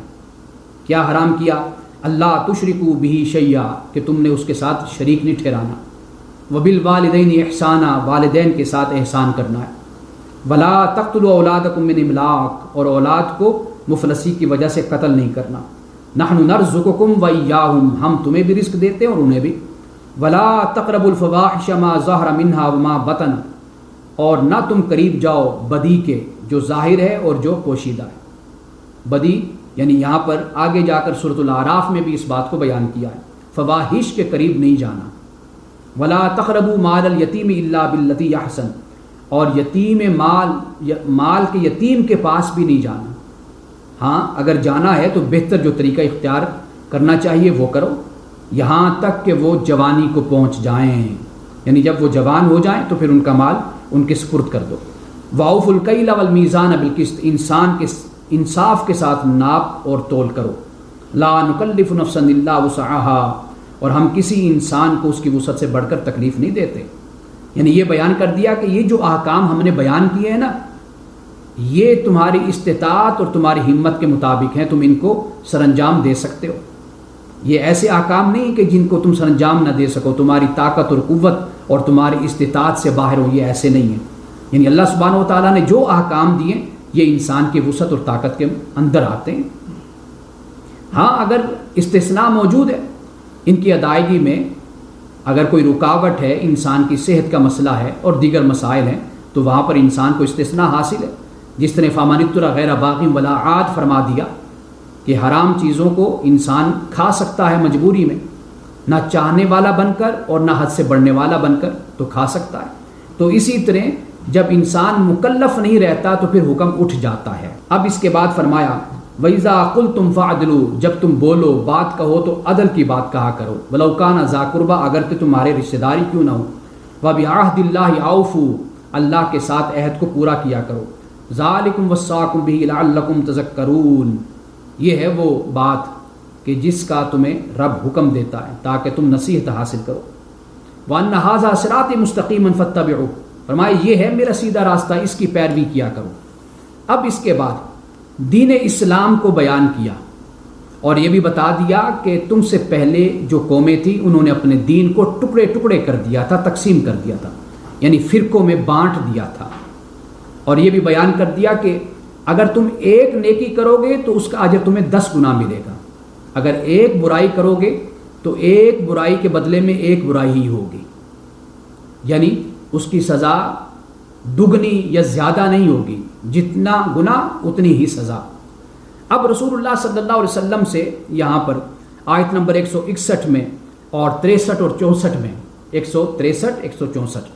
کیا حرام کیا؟ اللہ تشرکوا بہ شیئا، کہ تم نے اس کے ساتھ شریک نہیں ٹھہرانا، وبالوالدین احسانا، والدین کے ساتھ احسان کرنا ہے، ولا تقتلوا اولادکم من املاق، اور اولاد کو مفلسی کی وجہ سے قتل نہیں کرنا، نحن نرزقکم وایاہم، ہم تمہیں بھی رزق دیتے ہیں اور انہیں بھی، ولا تقربوا الفواحش ما ظہر منها وما بطن، اور نہ تم قریب جاؤ بدی کے جو ظاہر ہے اور جو پوشیدہ ہے۔ بدی یعنی یہاں پر آگے جا کر سورۃ الاعراف میں بھی اس بات کو بیان کیا ہے، فواحش کے قریب نہیں جانا، ولا تقربوا مال الیتیم الا باللتی احسن، اور یتیم مال کے یتیم کے پاس بھی نہیں جانا، ہاں اگر جانا ہے تو بہتر جو طریقہ اختیار کرنا چاہیے وہ کرو، یہاں تک کہ وہ جوانی کو پہنچ جائیں، یعنی جب وہ جوان ہو جائیں تو پھر ان کا مال ان کے سپرد کر دو۔ وَأَوْفُوا الْكَيْلَ وَالْمِيزَانَ بِالْقِسْطِ، انسان کے انصاف کے ساتھ ناپ اور تول کرو، لَا نُكَلِّفُ نَفْسًا إِلَّا وُسْعَهَا، اور ہم کسی انسان کو اس کی وسعت سے بڑھ کر تکلیف نہیں دیتے۔ یعنی یہ بیان کر دیا کہ یہ جو احکام ہم نے بیان کیے ہیں نا، یہ تمہاری استطاعت اور تمہاری ہمت کے مطابق ہیں، تم ان کو سر انجام دے سکتے ہو، یہ ایسے احکام نہیں کہ جن کو تم سر انجام نہ دے سکو، تمہاری طاقت اور قوت اور تمہاری استطاعت سے باہر ہو، یہ ایسے نہیں ہیں۔ یعنی اللہ سبحانہ و تعالیٰ نے جو احکام دیے یہ انسان کی وسعت اور طاقت کے اندر آتے ہیں۔ ہاں اگر استثناء موجود ہے ان کی ادائیگی میں، اگر کوئی رکاوٹ ہے، انسان کی صحت کا مسئلہ ہے اور دیگر مسائل ہیں، تو وہاں پر انسان کو استثناء حاصل ہے، جس طرح فَمَنِ اضْطُرَّ غَيْرَ بَاغٍ وَلَا عَادٍ فرما دیا کہ حرام چیزوں کو انسان کھا سکتا ہے مجبوری میں، نہ چاہنے والا بن کر اور نہ حد سے بڑھنے والا بن کر تو کھا سکتا ہے۔ تو اسی طرح جب انسان مکلف نہیں رہتا تو پھر حکم اٹھ جاتا ہے۔ اب اس کے بعد فرمایا وَإِذَا قُلْتُمْ فَعْدِلُوا، جب تم بولو بات کہو تو عدل کی بات کہا کرو، وَلَوْ كَانَ ذَا قُرْبَىٰ، اگر کہ تمہارے رشتہ داری کیوں نہ ہو، وَبِعَهْدِ اللَّهِ أَوْفُوا، اللہ کے ساتھ عہد کو پورا کیا کرو، ذَلِكُمْ وَصَّاكُمْ بِهِ لَعَلَّكُمْ تَذَكَّرُونَ، یہ ہے وہ بات کہ جس کا تمہیں رب حکم دیتا ہے تاکہ تم نصیحت حاصل کرو۔ وَأَنَّ هَٰذَا صِرَاطِي مُسْتَقِيمًا فَاتَّبِعُوهُ، فرمایا یہ ہے میرا سیدھا راستہ، اس کی پیروی کیا کرو۔ اب اس کے بعد دین اسلام کو بیان کیا اور یہ بھی بتا دیا کہ تم سے پہلے جو قومیں تھیں انہوں نے اپنے دین کو ٹکڑے ٹکڑے کر دیا تھا، تقسیم کر دیا تھا، یعنی فرقوں میں بانٹ دیا تھا، اور یہ بھی بیان کر دیا کہ اگر تم ایک نیکی کرو گے تو اس کا اجر تمہیں 10 گنا ملے گا، اگر ایک برائی کرو گے تو ایک برائی کے بدلے میں ایک برائی ہی ہوگی، یعنی اس کی سزا دگنی یا زیادہ نہیں ہوگی، جتنا گناہ اتنی ہی سزا۔ اب رسول اللہ صلی اللہ علیہ وسلم سے یہاں پر آیت نمبر 161 میں اور 63 اور 64 میں، 163 164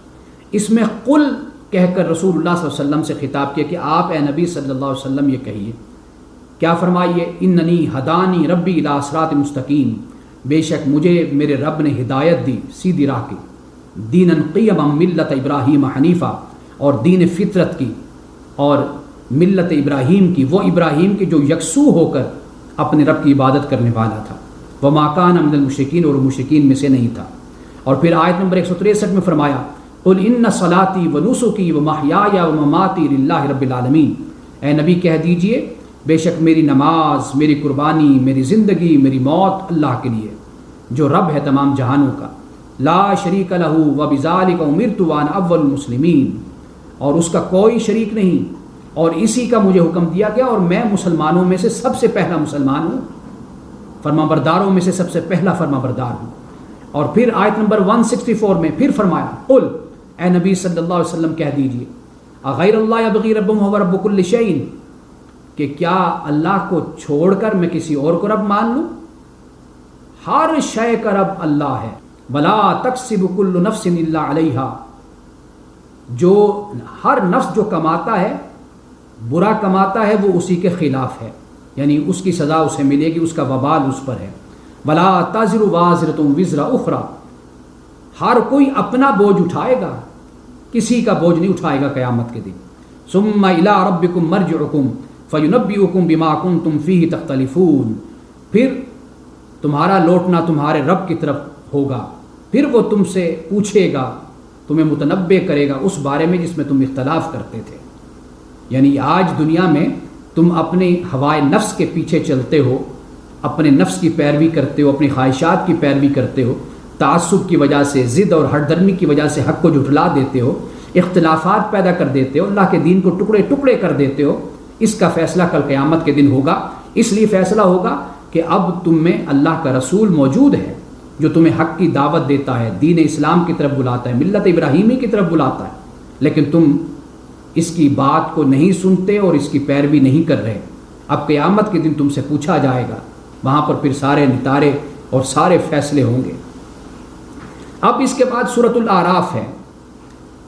اس میں قل کہہ کر رسول اللہ صلی اللہ علیہ وسلم سے خطاب کیا کہ آپ اے نبی صلی اللہ علیہ وسلم یہ کہیے، کیا فرمائیے، اننی ہدانی ربی الی صراط مستقیم، بے شک مجھے میرے رب نے ہدایت دی سیدھی راہ کی، دیناً قیما ملت ابراہیم حنیفہ، اور دین فطرت کی اور ملت ابراہیم کی، وہ ابراہیم کی جو یکسو ہو کر اپنے رب کی عبادت کرنے والا تھا، وما کان من المشرکین، اور مشرکین میں سے نہیں تھا۔ اور پھر آیت نمبر 163 میں فرمایا قل ان صلاتی و نسکی و محیای و مماتی للہ رب العالمین، اے نبی کہہ دیجئے بے شک میری نماز، میری قربانی، میری زندگی، میری موت اللہ کے لیے جو رب ہے تمام جہانوں کا، لا شریک لہ وبذالک امرت وانا اول المسلمین، اور اس کا کوئی شریک نہیں اور اسی کا مجھے حکم دیا گیا اور میں مسلمانوں میں سے سب سے پہلا مسلمان ہوں، فرما برداروں میں سے سب سے پہلا فرما بردار ہوں۔ اور پھر آیت نمبر 164 میں پھر فرمایا قل، اے نبی صلی اللہ علیہ وسلم کہہ دیجئے اغیر اللہ یبغی ربا وهو رب کل شیء، کہ کیا اللہ کو چھوڑ کر میں کسی اور کو رب مان لوں؟ ہر شے کا رب اللہ ہے۔ ولا تکسب کل نفس الا علیہا، جو ہر نفس جو کماتا ہے برا کماتا ہے وہ اسی کے خلاف ہے، یعنی اس کی سزا اسے ملے گی، اس کا وبال اس پر ہے۔ ولا تزر وازرۃ وزر اخری، ہر کوئی اپنا بوجھ اٹھائے گا، کسی کا بوجھ نہیں اٹھائے گا قیامت کے دن۔ ثم الی ربکم مرجعکم فینبئکم بما کنتم فیہ تختلفون، پھر تمہارا لوٹنا تمہارے رب کی طرف ہوگا پھر وہ تم سے پوچھے گا، تمہیں متنبع کرے گا اس بارے میں جس میں تم اختلاف کرتے تھے۔ یعنی آج دنیا میں تم اپنی ہوائے نفس کے پیچھے چلتے ہو، اپنے نفس کی پیروی کرتے ہو، اپنی خواہشات کی پیروی کرتے ہو، تعصب کی وجہ سے، ضد اور ہٹ درمی کی وجہ سے حق کو جھٹلا دیتے ہو، اختلافات پیدا کر دیتے ہو، اللہ کے دین کو ٹکڑے ٹکڑے کر دیتے ہو۔ اس کا فیصلہ کل قیامت کے دن ہوگا۔ اس لیے فیصلہ ہوگا کہ اب تم میں اللہ کا رسول موجود ہے جو تمہیں حق کی دعوت دیتا ہے، دین اسلام کی طرف بلاتا ہے، ملت ابراہیمی کی طرف بلاتا ہے، لیکن تم اس کی بات کو نہیں سنتے اور اس کی پیروی نہیں کر رہے۔ اب قیامت کے دن تم سے پوچھا جائے گا، وہاں پر پھر سارے نتارے اور سارے فیصلے ہوں گے۔ اب اس کے بعد سورۃ الاعراف ہے۔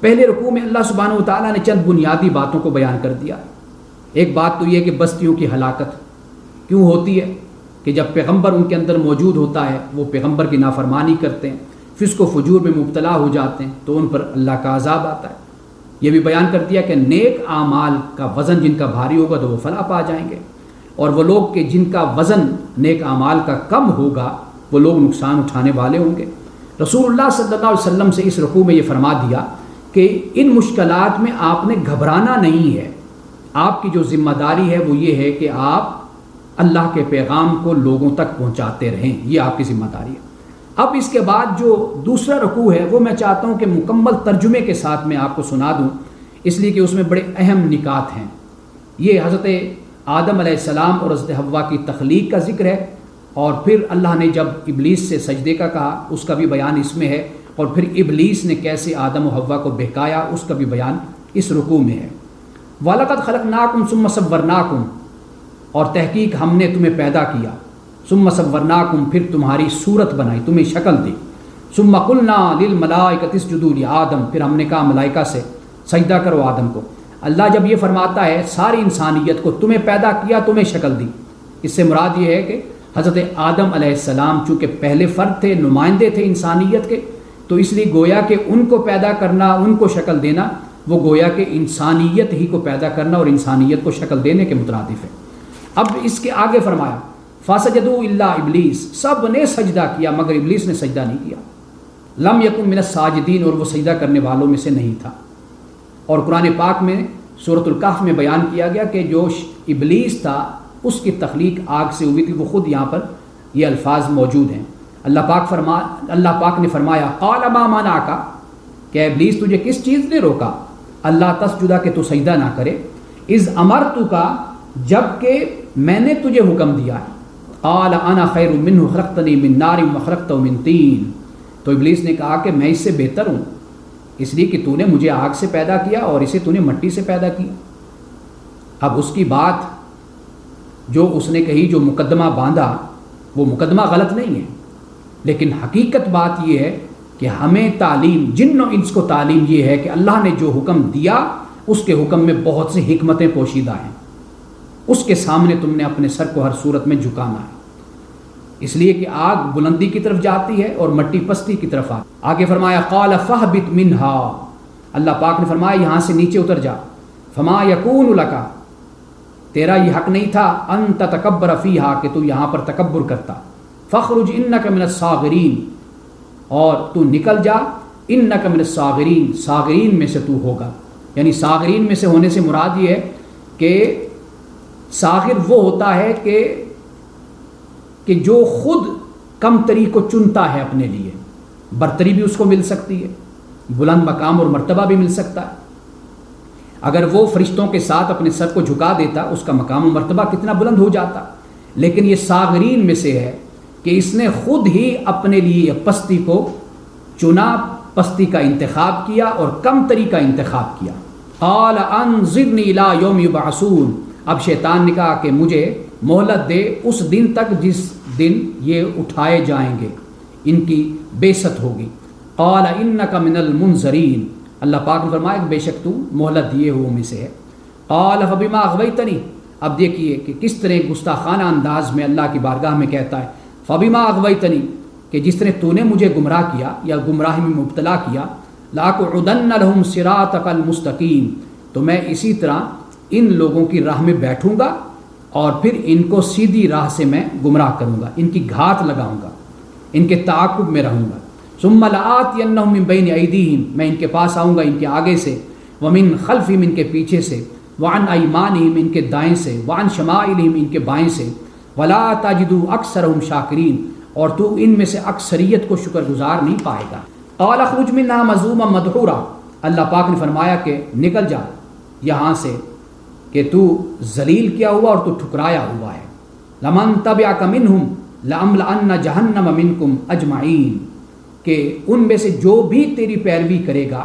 پہلے رکوع میں اللہ سبحانہ و تعالیٰ نے چند بنیادی باتوں کو بیان کر دیا۔ ایک بات تو یہ کہ بستیوں کی ہلاکت کیوں ہوتی ہے کہ جب پیغمبر ان کے اندر موجود ہوتا ہے وہ پیغمبر کی نافرمانی کرتے ہیں، فسق و فجور میں مبتلا ہو جاتے ہیں تو ان پر اللہ کا عذاب آتا ہے۔ یہ بھی بیان کر دیا کہ نیک اعمال کا وزن جن کا بھاری ہوگا تو وہ فلاح پا جائیں گے، اور وہ لوگ کہ جن کا وزن نیک اعمال کا کم ہوگا وہ لوگ نقصان اٹھانے والے ہوں گے۔ رسول اللہ صلی اللہ علیہ وسلم سے اس رکوع میں یہ فرما دیا کہ ان مشکلات میں آپ نے گھبرانا نہیں ہے، آپ کی جو ذمہ داری ہے وہ یہ ہے کہ آپ اللہ کے پیغام کو لوگوں تک پہنچاتے رہیں، یہ آپ کی ذمہ داری ہے۔ اب اس کے بعد جو دوسرا رکوع ہے وہ میں چاہتا ہوں کہ مکمل ترجمے کے ساتھ میں آپ کو سنا دوں، اس لیے کہ اس میں بڑے اہم نکات ہیں۔ یہ حضرت آدم علیہ السلام اور حضرت حوا کی تخلیق کا ذکر ہے، اور پھر اللہ نے جب ابلیس سے سجدے کا کہا اس کا بھی بیان اس میں ہے، اور پھر ابلیس نے کیسے آدم و حوا کو بہکایا اس کا بھی بیان اس رکوع میں ہے۔ وَلَقَدْ خَلَقْنَاكُمْ ثُمَّ صَوَّرْنَاكُمْ، اور تحقیق ہم نے تمہیں پیدا کیا، ثُمَّ صَوَّرْنَاكُمْ، پھر تمہاری صورت بنائی، تمہیں شکل دی، ثُمَّ قُلْنَا لِلْمَلَائِكَةِ اسْجُدُوا لِآدَمَ، پھر ہم نے کہا ملائکہ سے سجدہ کرو آدم کو۔ اللہ جب یہ فرماتا ہے ساری انسانیت کو تمہیں پیدا کیا، تمہیں شکل دی، اس سے مراد یہ ہے کہ حضرت آدم علیہ السلام چونکہ پہلے فرد تھے، نمائندے تھے انسانیت کے، تو اس لیے گویا کہ ان کو پیدا کرنا، ان کو شکل دینا، وہ گویا کہ انسانیت ہی کو پیدا کرنا اور انسانیت کو شکل دینے کے مترادف ہے۔ اب اس کے آگے فرمایا فَسَجَدُوا إِلَّا إِبْلِيسَ، سب نے سجدہ کیا مگر ابلیس نے سجدہ نہیں کیا۔ لَمْ يَكُنْ مِنَ السَّاجِدِينَ، اور وہ سجدہ کرنے والوں میں سے نہیں تھا۔ اور قرآن پاک میں سورۃ الکہف میں بیان کیا گیا کہ جو ابلیس تھا اس کی تخلیق آگ سے ہوئی تھی، وہ خود یہاں پر یہ الفاظ موجود ہیں۔ اللہ پاک نے فرمایا قَالَ مَا مَنَعَكَ، کہ ابلیس تجھے کس چیز نے روکا، اللہ تسجدہ کہ تو سجدہ نہ کرے، اذ امرتک، جب کہ میں نے تجھے حکم دیا ہے، قال انا خیر منہ خلقتنی من نار وخلقتہ من طین، تو ابلیس نے کہا کہ میں اس سے بہتر ہوں اس لیے کہ تو نے مجھے آگ سے پیدا کیا اور اسے تو نے مٹی سے پیدا کیا۔ اب اس کی بات جو اس نے کہی، جو مقدمہ باندھا، وہ مقدمہ غلط نہیں ہے، لیکن حقیقت بات یہ ہے کہ ہمیں تعلیم، جن و انس کو تعلیم یہ ہے کہ اللہ نے جو حکم دیا اس کے حکم میں بہت سی حکمتیں پوشیدہ ہیں، اس کے سامنے تم نے اپنے سر کو ہر صورت میں جھکانا ہے، اس لیے کہ آگ بلندی کی طرف جاتی ہے اور مٹی پستی کی طرف آتی۔ آگے فرمایا قال فاہبط منہا، اللہ پاک نے فرمایا یہاں سے نیچے اتر جا، فما یکون لک، تیرا یہ حق نہیں تھا، ان تتکبر فیہا، کہ تو یہاں پر تکبر کرتا، فاخرج انک من الصاغرین، اور تو نکل جا، انک من الصاغرین، صاغرین میں سے تو ہوگا۔ یعنی صاغرین میں سے ہونے سے مراد یہ ہے کہ صاغر وہ ہوتا ہے کہ جو خود کم تری کو چنتا ہے اپنے لیے، برتری بھی اس کو مل سکتی ہے، بلند مقام اور مرتبہ بھی مل سکتا ہے۔ اگر وہ فرشتوں کے ساتھ اپنے سر کو جھکا دیتا اس کا مقام و مرتبہ کتنا بلند ہو جاتا، لیکن یہ صاغرین میں سے ہے کہ اس نے خود ہی اپنے لیے پستی کو چنا، پستی کا انتخاب کیا اور کم تری کا انتخاب کیا۔ قال انظرنی الی یوم یبعثون، اب شیطان نے کہا کہ مجھے مہلت دے اس دن تک جس دن یہ اٹھائے جائیں گے، ان کی بعثت ہوگی۔ قال انک من المنظرین، اللہ پاک نے فرمایا کہ بے شک تو مہلت دیے ہوئے میں سے ہے۔ قال فبما اغویتنی، اب دیکھیے کہ کس طرح گستاخانہ انداز میں اللہ کی بارگاہ میں کہتا ہے فبما اغویتنی، کہ جس طرح تو نے مجھے گمراہ کیا یا گمراہی میں مبتلا کیا، لاقعدن لہم صراطک المستقیم، تو میں اسی طرح ان لوگوں کی راہ میں بیٹھوں گا اور پھر ان کو سیدھی راہ سے میں گمراہ کروں گا، ان کی گھات لگاؤں گا، ان کے تعاقب میں رہوں گا۔ ثم لآتینہم من بین ایدیہم، میں ان کے پاس آؤں گا ان کے آگے سے، ومن خلفہم ان کے پیچھے سے، وعن ایمانہم ان کے دائیں سے، وعن شمائلہم ان کے بائیں سے، ولا تجد اکثرہم شاکرین، اور تو ان میں سے اکثریت کو شکر گزار نہیں پائے گا۔ قال اخرج منہا مذموما مدحورا، اللہ پاک نے فرمایا کہ نکل جا یہاں سے کہ تو ذلیل کیا ہوا اور تو ٹھکرایا ہوا ہے۔ لمن تبعک منہم لأملأن جہنم منکم اجمعین، کہ ان میں سے جو بھی تیری پیروی کرے گا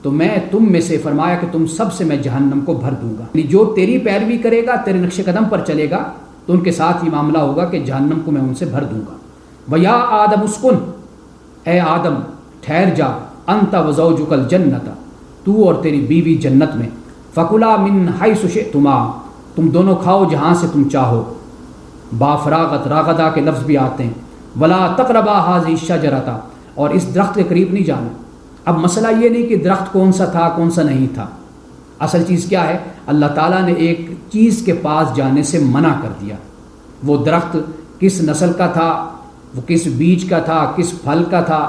تو میں تم میں سے، فرمایا کہ تم سب سے میں جہنم کو بھر دوں گا، یعنی جو تیری پیروی کرے گا، تیرے نقش قدم پر چلے گا تو ان کے ساتھ یہ معاملہ ہوگا کہ جہنم کو میں ان سے بھر دوں گا۔ وَيَا آدم اسکن، اے آدم ٹھہر جا، انت وزوجک الجنت، تو اور تیری بیوی جنت میں، فَكُلَا مِنْ حَيْثُ شِئْتُمَا، تم دونوں کھاؤ جہاں سے تم چاہو، بافراغت راغدہ کے لفظ بھی آتے ہیں، وَلَا تَقْرَبَا هَذِهِ الشَّجَرَةَ، اور اس درخت کے قریب نہیں جانا۔ اب مسئلہ یہ نہیں کہ درخت کون سا تھا کون سا نہیں تھا، اصل چیز کیا ہے، اللہ تعالیٰ نے ایک چیز کے پاس جانے سے منع کر دیا۔ وہ درخت کس نسل کا تھا، وہ کس بیج کا تھا، کس پھل کا تھا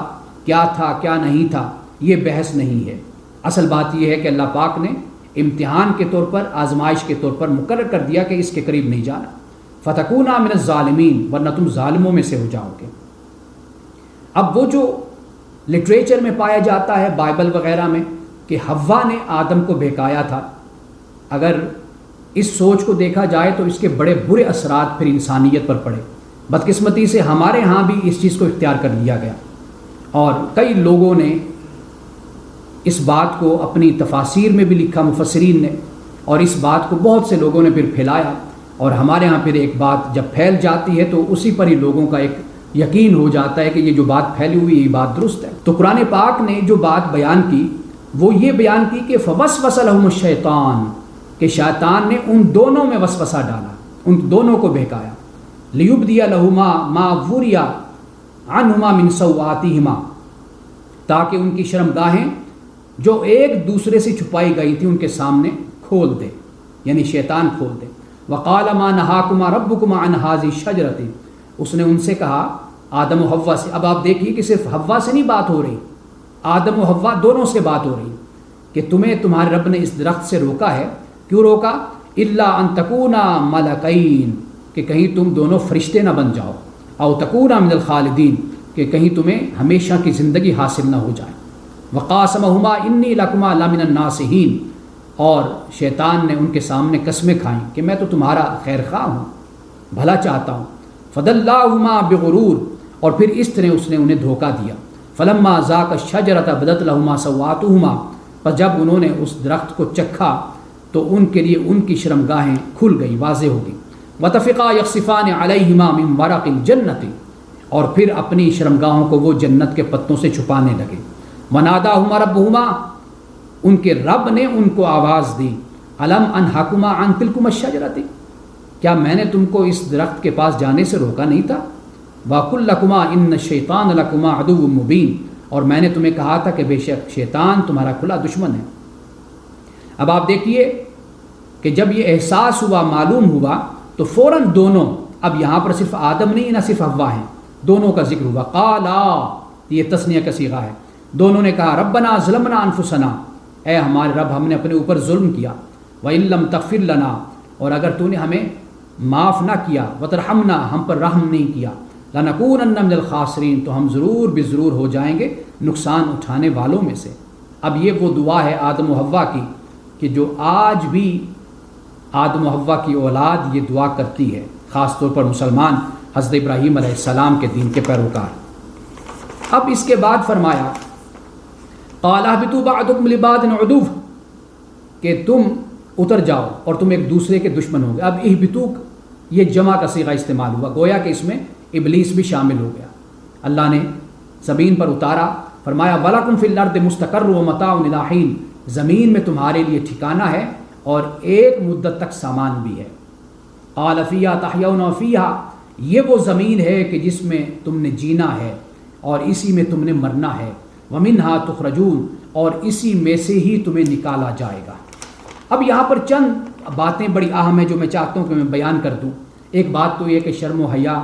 کیا نہیں تھا، یہ بحث نہیں ہے۔ اصل بات یہ ہے کہ اللہ پاک نے امتحان کے طور پر، آزمائش کے طور پر مقرر کر دیا کہ اس کے قریب نہیں جانا، فَتَكُونَا مِنَ الظَّالِمِينَ، ورنہ تم ظالموں میں سے ہو جاؤ گے۔ اب وہ جو لٹریچر میں پایا جاتا ہے بائبل وغیرہ میں کہ حوا نے آدم کو بہکایا تھا، اگر اس سوچ کو دیکھا جائے تو اس کے بڑے برے اثرات پھر انسانیت پر پڑے۔ بدقسمتی سے ہمارے ہاں بھی اس چیز کو اختیار کر لیا گیا، اور کئی لوگوں نے اس بات کو اپنی تفاسیر میں بھی لکھا، مفسرین نے، اور اس بات کو بہت سے لوگوں نے پھر پھیلایا، اور ہمارے ہاں پھر ایک بات جب پھیل جاتی ہے تو اسی پر ہی لوگوں کا ایک یقین ہو جاتا ہے کہ یہ جو بات پھیلی ہوئی یہ بات درست ہے۔ تو قرآن پاک نے جو بات بیان کی وہ یہ بیان کی کہ فوسوس لہم الشیطان، کہ شیطان نے ان دونوں میں وسوسہ ڈالا، ان دونوں کو بہکایا، لیبدی لہما ما وری عنہما من سوآتہما، تاکہ ان کی شرمگاہیں جو ایک دوسرے سے چھپائی گئی تھی ان کے سامنے کھول دے، یعنی شیطان کھول دے۔ وقال ما نہاکما ربکما عن ہذہ الشجرۃ، اس نے ان سے کہا، آدم و حوا سے۔ اب آپ دیکھیے کہ صرف حوا سے نہیں بات ہو رہی، آدم و حوا دونوں سے بات ہو رہی کہ تمہیں تمہارے رب نے اس درخت سے روکا ہے۔ کیوں روکا؟ الا ان تکونا ملکین، کہ کہیں تم دونوں فرشتے نہ بن جاؤ، او تکونا من الخالدین، کہ کہیں تمہیں ہمیشہ کی زندگی حاصل نہ ہو جائے۔ وقاسمہما انی لکما لمن الناصحین، اور شیطان نے ان کے سامنے قسمیں کھائیں کہ میں تو تمہارا خیر خواہ ہوں، بھلا چاہتا ہوں۔ فدلاہما بغرور، اور پھر اس طرح اس نے انہیں دھوکہ دیا۔ فلما ذاق الشجرۃ بدت لہما سوآتہما، پس جب انہوں نے اس درخت کو چکھا تو ان کے لیے ان کی شرمگاہیں کھل گئی، واضح ہو گئی۔ وطفقا یخصفان علیہما من ورق الجنۃ، اور پھر اپنی شرمگاہوں کو وہ جنت کے پتوں سے چھپانے لگے۔ وناداہما ربہما، ان کے رب نے ان کو آواز دی، الم انہاکما عن تلکما الشجرۃ، کیا میں نے تم کو اس درخت کے پاس جانے سے روکا نہیں تھا؟ وَقُلْ لَكُمَا إِنَّ الشَّيْطَانَ لَكُمَا عَدُوٌّ مُّبِينٌ، اور میں نے تمہیں کہا تھا کہ بے شک شیطان تمہارا کھلا دشمن ہے۔ اب آپ دیکھیے کہ جب یہ احساس ہوا، معلوم ہوا، تو فوراً دونوں، اب یہاں پر صرف آدم نہیں نہ صرف حوا ہیں، دونوں کا ذکر ہوا۔ قالا، یہ تثنیہ کا صیغہ ہے، دونوں نے کہا ربنا ظلمنا انفسنا، اے ہمارے رب ہم نے اپنے اوپر ظلم کیا، وَإِن لَّمْ تَغْفِرْ لَنَا، اور اگر تو نے ہمیں معاف نہ کیا، وترحمنا، ہم پر رحم نہیں کیا، لَنَكُونَنَّ مِنَ الْخَاسِرِينَ، تو ہم ضرور بضرور ہو جائیں گے نقصان اٹھانے والوں میں سے۔ اب یہ وہ دعا ہے آدم و حوا کی کہ جو آج بھی آدم و حوا کی اولاد یہ دعا کرتی ہے، خاص طور پر مسلمان حضرت ابراہیم علیہ السلام کے دین کے پیروکار۔ اب اس کے بعد فرمایا قَالَ اهْبِطُوا بَعْضُكُمْ لِبَعْضٍ عُدُوٌّ، کہ تم اتر جاؤ اور تم ایک دوسرے کے دشمن ہو گے۔ اب اہبطوا یہ جمع کا صیغہ استعمال ہوا، گویا کہ اس میں ابلیس بھی شامل ہو گیا۔ اللہ نے زمین پر اتارا، فرمایا وَلَكُمْ فِي الْأَرْضِ مُسْتَقَرٌّ وَمَتَاعٌ إِلَىٰ حِينٍ، زمین میں تمہارے لیے ٹھکانہ ہے اور ایک مدت تک سامان بھی ہے۔ قَالَ فِيهَا تَحْيَوْنَ وَفِيهَا، یہ وہ زمین ہے کہ جس میں تم نے جینا ہے اور اسی میں تم نے مرنا ہے۔ وَمِنْهَا تُخْرَجُونَ، اور اسی میں سے ہی تمہیں نکالا جائے گا۔ اب یہاں پر چند باتیں بڑی اہم ہیں جو میں چاہتا ہوں کہ میں بیان کر دوں۔ ایک بات تو یہ کہ شرم و حیا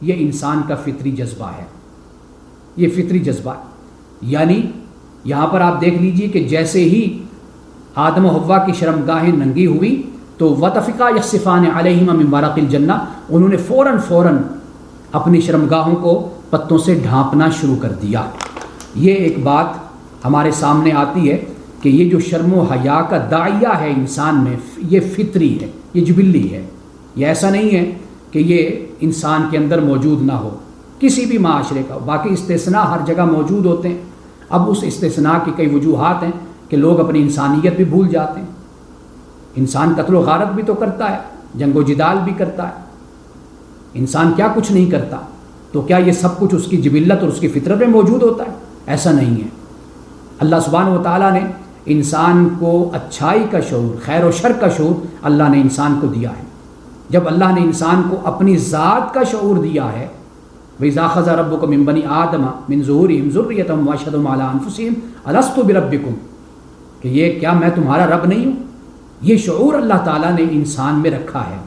یہ انسان کا فطری جذبہ ہے، یہ فطری جذبہ ہے۔ یعنی یہاں پر آپ دیکھ لیجئے کہ جیسے ہی آدم و حوا کی شرمگاہیں ننگی ہوئی تو وَطَفِقَا يَخْصِفَانِ عَلَيْهِمَا مِنْ وَرَقِ الْجَنَّةِ، انہوں نے فوراً اپنی شرمگاہوں کو پتوں سے ڈھانپنا شروع کر دیا۔ یہ ایک بات ہمارے سامنے آتی ہے کہ یہ جو شرم و حیا کا داعیہ ہے انسان میں، یہ فطری ہے، یہ جبلی ہے، یہ ایسا نہیں ہے کہ یہ انسان کے اندر موجود نہ ہو، کسی بھی معاشرے کا۔ باقی استثناء ہر جگہ موجود ہوتے ہیں۔ اب اس استثناء کی کئی وجوہات ہیں کہ لوگ اپنی انسانیت بھی بھول جاتے ہیں۔ انسان قتل و غارت بھی تو کرتا ہے، جنگ و جدال بھی کرتا ہے، انسان کیا کچھ نہیں کرتا؟ تو کیا یہ سب کچھ اس کی جبلت اور اس کی فطرت میں موجود ہوتا ہے؟ ایسا نہیں ہے۔ اللہ سبحانہ و تعالیٰ نے انسان کو اچھائی کا شعور، خیر و شر کا شعور اللہ نے انسان کو دیا ہے۔ جب اللہ نے انسان کو اپنی ذات کا شعور دیا ہے، وَإِذَا أَخَذَ رَبُّكَ مِن بَنِي آدَمَ مِن ظُهُورِهِمْ ذُرِّيَّتَهُمْ وَأَشْهَدَهُمْ عَلَىٰ أَنفُسِهِمْ أَلَسْتُ بِرَبِّكُمْ، کہ یہ کیا میں تمہارا رب نہیں ہوں؟ یہ شعور اللہ تعالیٰ نے انسان میں رکھا ہے،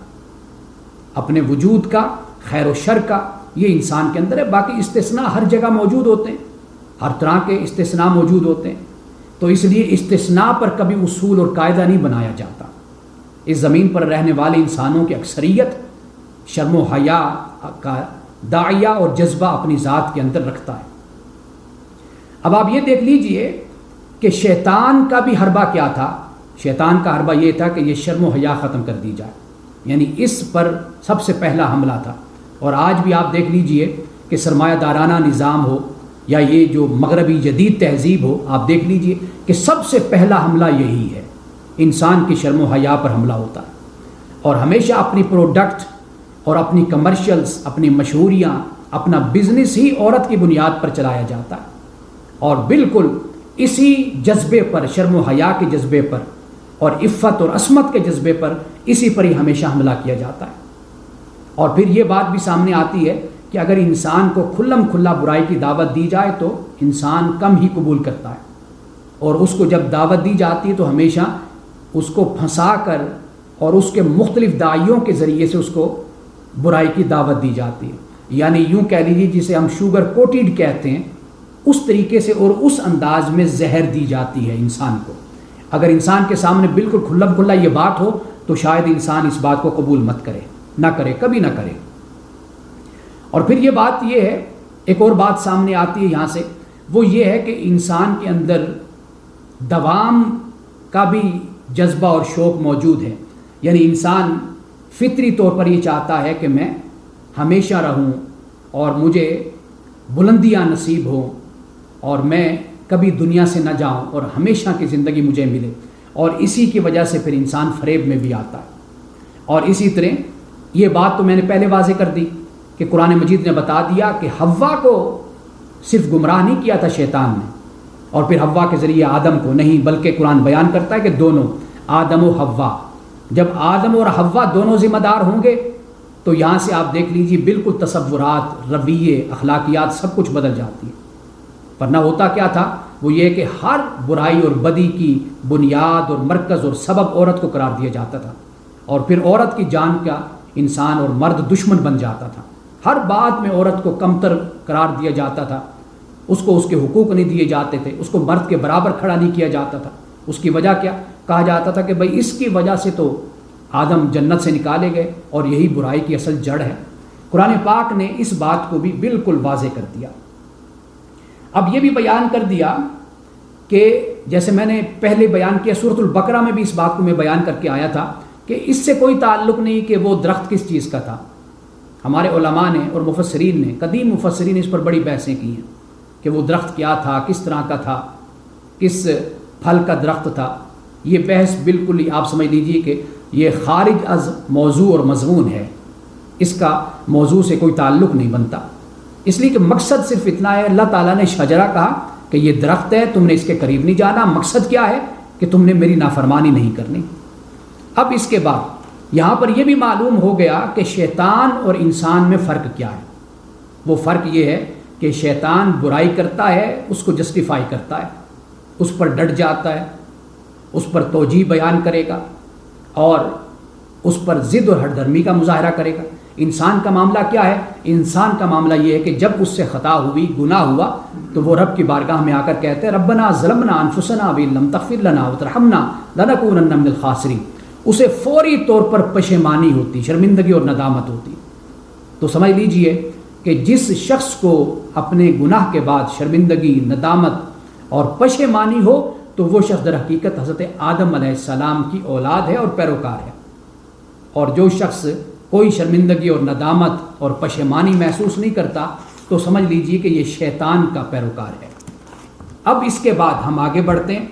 اپنے وجود کا، خیر و شر کا، یہ انسان کے اندر ہے۔ باقی استثناء ہر جگہ موجود ہوتے ہیں، ہر طرح کے استثناء موجود ہوتے ہیں۔ تو اس لیے استثناء پر کبھی اصول اور قاعدہ نہیں بنایا جاتا۔ اس زمین پر رہنے والے انسانوں کی اکثریت شرم و حیا کا داعیہ اور جذبہ اپنی ذات کے اندر رکھتا ہے۔ اب آپ یہ دیکھ لیجئے کہ شیطان کا بھی حربہ کیا تھا؟ شیطان کا حربہ یہ تھا کہ یہ شرم و حیا ختم کر دی جائے، یعنی اس پر سب سے پہلا حملہ تھا۔ اور آج بھی آپ دیکھ لیجئے کہ سرمایہ دارانہ نظام ہو یا یہ جو مغربی جدید تہذیب ہو، آپ دیکھ لیجئے کہ سب سے پہلا حملہ یہی ہے، انسان کی شرم و حیا پر حملہ ہوتا ہے۔ اور ہمیشہ اپنی پروڈکٹ اور اپنی کمرشلز، اپنی مشہوریاں، اپنا بزنس ہی عورت کی بنیاد پر چلایا جاتا ہے، اور بالکل اسی جذبے پر، شرم و حیا کے جذبے پر اور عفت اور عصمت کے جذبے پر، اسی پر ہی ہمیشہ حملہ کیا جاتا ہے۔ اور پھر یہ بات بھی سامنے آتی ہے کہ اگر انسان کو کھلم کھلا برائی کی دعوت دی جائے تو انسان کم ہی قبول کرتا ہے، اور اس کو جب دعوت دی جاتی ہے تو ہمیشہ اس کو پھنسا کر اور اس کے مختلف داعیوں کے ذریعے سے اس کو برائی کی دعوت دی جاتی ہے۔ یعنی یوں کہہ لیجیے جسے ہم شوگر کوٹیڈ کہتے ہیں، اس طریقے سے اور اس انداز میں زہر دی جاتی ہے انسان کو۔ اگر انسان کے سامنے بالکل کھلم کھلا یہ بات ہو تو شاید انسان اس بات کو قبول مت کرے، نہ کرے، کبھی نہ کرے۔ اور پھر یہ بات یہ ہے، ایک اور بات سامنے آتی ہے یہاں سے، وہ یہ ہے کہ انسان کے اندر دوام کا بھی جذبہ اور شوق موجود ہے۔ یعنی انسان فطری طور پر یہ چاہتا ہے کہ میں ہمیشہ رہوں اور مجھے بلندیاں نصیب ہوں اور میں کبھی دنیا سے نہ جاؤں اور ہمیشہ کی زندگی مجھے ملے، اور اسی کی وجہ سے پھر انسان فریب میں بھی آتا ہے۔ اور اسی طرح یہ بات تو میں نے پہلے واضح کر دی کہ قرآن مجید نے بتا دیا کہ حوا کو صرف گمراہ نہیں کیا تھا شیطان نے، اور پھر حوا کے ذریعے آدم کو نہیں، بلکہ قرآن بیان کرتا ہے کہ دونوں، آدم و حوا، جب آدم اور حوا دونوں ذمہ دار ہوں گے تو یہاں سے آپ دیکھ لیجیے بالکل تصورات، رویے، اخلاقیات سب کچھ بدل جاتی ہے۔ ورنہ ہوتا کیا تھا؟ وہ یہ کہ ہر برائی اور بدی کی بنیاد اور مرکز اور سبب عورت کو قرار دیا جاتا تھا، اور پھر عورت کی جان کا انسان اور مرد دشمن بن جاتا تھا۔ ہر بات میں عورت کو کمتر قرار دیا جاتا تھا، اس کو اس کے حقوق نہیں دیے جاتے تھے، اس کو مرد کے برابر کھڑا نہیں کیا جاتا تھا۔ اس کی وجہ کیا؟ کہا جاتا تھا کہ بھئی اس کی وجہ سے تو آدم جنت سے نکالے گئے اور یہی برائی کی اصل جڑ ہے۔ قرآن پاک نے اس بات کو بھی بالکل واضح کر دیا۔ اب یہ بھی بیان کر دیا کہ جیسے میں نے پہلے بیان کیا، سورۃ البقرہ میں بھی اس بات کو میں بیان کر کے آیا تھا کہ اس سے کوئی تعلق نہیں کہ وہ درخت کس چیز کا تھا۔ ہمارے علماء نے اور مفسرین نے، قدیم مفسرین اس پر بڑی بحثیں کی ہیں کہ وہ درخت کیا تھا، کس طرح کا تھا، کس پھل کا درخت تھا۔ یہ بحث بالکل ہی آپ سمجھ لیجئے کہ یہ خارج از موضوع اور مضمون ہے، اس کا موضوع سے کوئی تعلق نہیں بنتا، اس لیے کہ مقصد صرف اتنا ہے۔ اللہ تعالیٰ نے شجرہ کہا کہ یہ درخت ہے، تم نے اس کے قریب نہیں جانا، مقصد کیا ہے کہ تم نے میری نافرمانی نہیں کرنی۔ اب اس کے بعد یہاں پر یہ بھی معلوم ہو گیا کہ شیطان اور انسان میں فرق کیا ہے۔ وہ فرق یہ ہے کہ شیطان برائی کرتا ہے، اس کو جسٹیفائی کرتا ہے، اس پر ڈٹ جاتا ہے، اس پر توجیہ بیان کرے گا اور اس پر ضد اور ہٹ دھرمی کا مظاہرہ کرے گا۔ انسان کا معاملہ کیا ہے؟ انسان کا معاملہ یہ ہے کہ جب اس سے خطا ہوئی، گناہ ہوا، تو وہ رب کی بارگاہ میں آ کر کہتے ہیں ربنا ظلمنا انفسنا وان لم تغفر لنا وترحمنا لنکونن من الخاسرین۔ اسے فوری طور پر پشیمانی ہوتی، شرمندگی اور ندامت ہوتی۔ تو سمجھ لیجئے کہ جس شخص کو اپنے گناہ کے بعد شرمندگی، ندامت اور پشیمانی ہو تو وہ شخص در حقیقت حضرت آدم علیہ السلام کی اولاد ہے اور پیروکار ہے، اور جو شخص کوئی شرمندگی اور ندامت اور پشیمانی محسوس نہیں کرتا تو سمجھ لیجئے کہ یہ شیطان کا پیروکار ہے۔ اب اس کے بعد ہم آگے بڑھتے ہیں۔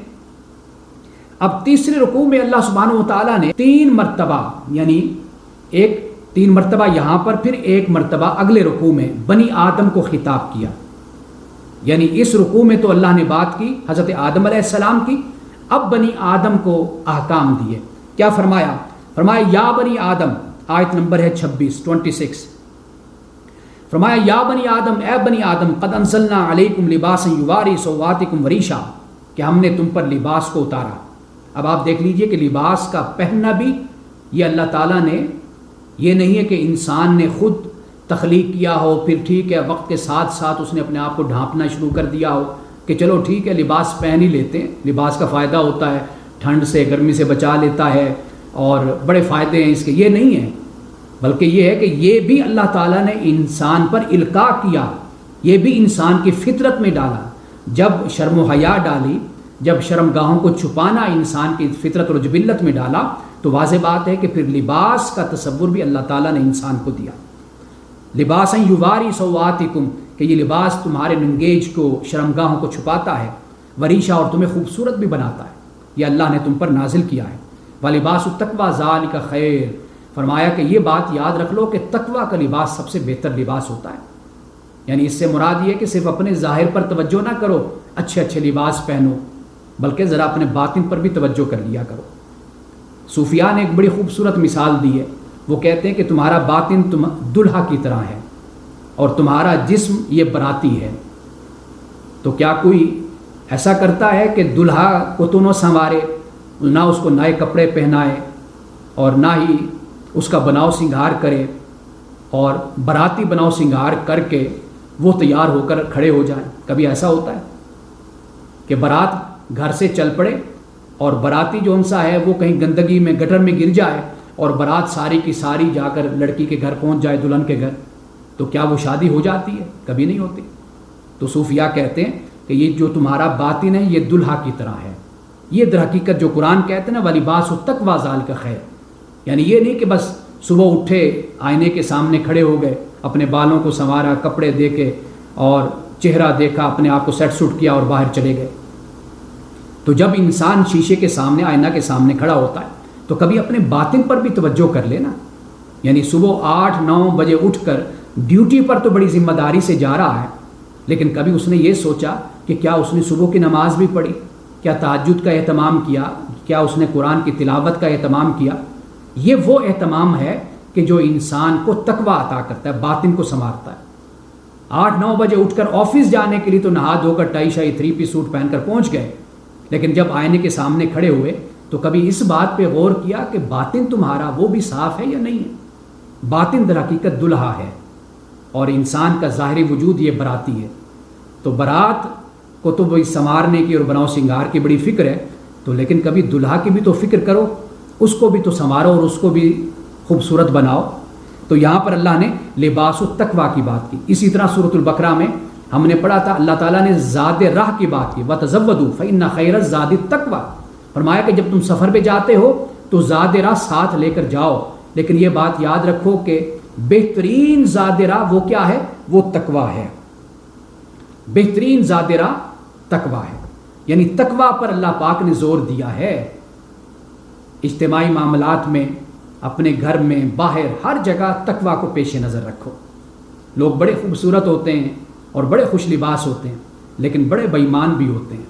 اب تیسرے رکوع میں اللہ سبحانہ و تعالیٰ نے 3 مرتبہ، یعنی 3 مرتبہ یہاں پر، پھر 1 مرتبہ اگلے رکوع میں بنی آدم کو خطاب کیا۔ یعنی اس رکوع میں تو اللہ نے بات کی حضرت آدم علیہ السلام کی، اب بنی آدم کو احکام دیے۔ کیا فرمایا؟ فرمایا یا بنی آدم، آیت نمبر ہے 26 فرمایا یا بنی آدم، اے بنی آدم، قد انزلنا علیکم لباسا یواری سوآتکم وریشا، کہ ہم نے تم پر لباس کو اتارا۔ اب آپ دیکھ لیجئے کہ لباس کا پہننا بھی یہ اللہ تعالیٰ نے، یہ نہیں ہے کہ انسان نے خود تخلیق کیا ہو، پھر ٹھیک ہے وقت کے ساتھ ساتھ اس نے اپنے آپ کو ڈھانپنا شروع کر دیا ہو کہ چلو ٹھیک ہے لباس پہن ہی لیتے ہیں، لباس کا فائدہ ہوتا ہے، ٹھنڈ سے، گرمی سے بچا لیتا ہے اور بڑے فائدے ہیں اس کے۔ یہ نہیں ہے، بلکہ یہ ہے کہ یہ بھی اللہ تعالیٰ نے انسان پر القاء کیا، یہ بھی انسان کی فطرت میں ڈالا۔ جب شرم و حیا ڈالی، جب شرم گاہوں کو چھپانا انسان کی فطرت اور جبلت میں ڈالا، تو واضح بات ہے کہ پھر لباس کا تصور بھی اللہ تعالیٰ نے انسان کو دیا۔ لباسا یواری سوآتکم، کہ یہ لباس تمہارے ننگیج کو، شرم گاہوں کو چھپاتا ہے، وریشا، اور تمہیں خوبصورت بھی بناتا ہے، یہ اللہ نے تم پر نازل کیا ہے۔ وَلِبَاسُ التَّقْوَىٰ ذَٰلِكَ خَيْرٌ، فرمایا کہ یہ بات یاد رکھ لو کہ تقویٰ کا لباس سب سے بہتر لباس ہوتا ہے۔ یعنی اس سے مراد یہ کہ صرف اپنے ظاہر پر توجہ نہ کرو، اچھے اچھے لباس پہنو، بلکہ ذرا اپنے باطن پر بھی توجہ کر لیا کرو۔ صوفیاء نے ایک بڑی خوبصورت مثال دی ہے، وہ کہتے ہیں کہ تمہارا باطن دلہا کی طرح ہے اور تمہارا جسم یہ براتی ہے۔ تو کیا کوئی ایسا کرتا ہے کہ دلہا کو تو نہ سنوارے، نہ اس کو نئے کپڑے پہنائے اور نہ ہی اس کا بناؤ سنگھار کرے، اور براتی بناؤ سنگھار کر کے وہ تیار ہو کر کھڑے ہو جائیں؟ کبھی ایسا ہوتا ہے کہ بارات گھر سے چل پڑے اور براتی جو انسا ہے وہ کہیں گندگی میں، گٹر میں گر جائے، اور بارات ساری کی ساری جا کر لڑکی کے گھر پہنچ جائے، دلہن کے گھر، تو کیا وہ شادی ہو جاتی ہے؟ کبھی نہیں ہوتی۔ تو صوفیاء کہتے ہیں کہ یہ جو تمہارا باطن ہے یہ دلہا کی طرح ہے۔ یہ در حقیقت جو قرآن کہتے ہیں نا وَلِبَاسُ التَّقْوَىٰ ذَٰلِكَ خَيْرٌ، یعنی یہ نہیں کہ بس صبح اٹھے، آئینے کے سامنے کھڑے ہو گئے، اپنے بالوں کو سنوارا، کپڑے دیکھے اور چہرہ دیکھا، اپنے آپ کو سیٹ سوٹ کیا اور باہر چلے گئے۔ تو جب انسان شیشے کے سامنے، آئینہ کے سامنے کھڑا ہوتا ہے تو کبھی اپنے باطن پر بھی توجہ کر لینا۔ یعنی صبح 8-9 بجے اٹھ کر ڈیوٹی پر تو بڑی ذمہ داری سے جا رہا ہے، لیکن کبھی اس نے یہ سوچا کہ کیا اس نے صبح کی نماز بھی پڑھی، کیا تہجد کا اہتمام کیا، کیا اس نے قرآن کی تلاوت کا اہتمام کیا؟ یہ وہ اہتمام ہے کہ جو انسان کو تقویٰ عطا کرتا ہے، باطن کو سنوارتا ہے۔ 8-9 بجے اٹھ کر آفس جانے کے لیے تو نہا دھو کر ٹائی شائی 3 پیس سوٹ پہن کر پہنچ گئے، لیکن جب آئینے کے سامنے کھڑے ہوئے تو کبھی اس بات پہ غور کیا کہ باطن تمہارا وہ بھی صاف ہے یا نہیں ہے؟ باطن در حقیقت دلہا ہے اور انسان کا ظاہری وجود یہ براتی ہے۔ تو برات کو تو وہی سنوارنے کی اور بناؤ سنگار کی بڑی فکر ہے، تو لیکن کبھی دلہا کی بھی تو فکر کرو، اس کو بھی تو سنوارو اور اس کو بھی خوبصورت بناؤ۔ تو یہاں پر اللہ نے لباس التقویٰ کی بات کی۔ اسی طرح سورۃ البقرہ میں ہم نے پڑھا تھا اللہ تعالیٰ نے زاد راہ کی بات کی، وَتَزَوَّدُوا فَإِنَّ خَيْرَ الزَّادِ التَّقْوَىٰ، فرمایا کہ جب تم سفر پہ جاتے ہو تو زاد راہ ساتھ لے کر جاؤ، لیکن یہ بات یاد رکھو کہ بہترین زاد راہ وہ کیا ہے؟ وہ تقویٰ ہے۔ بہترین زاد راہ تقویٰ ہے، یعنی تقویٰ پر اللہ پاک نے زور دیا ہے۔ اجتماعی معاملات میں، اپنے گھر میں، باہر، ہر جگہ تقویٰ کو پیش نظر رکھو۔ لوگ بڑے خوبصورت ہوتے ہیں اور بڑے خوش لباس ہوتے ہیں، لیکن بڑے بے ایمان بھی ہوتے ہیں،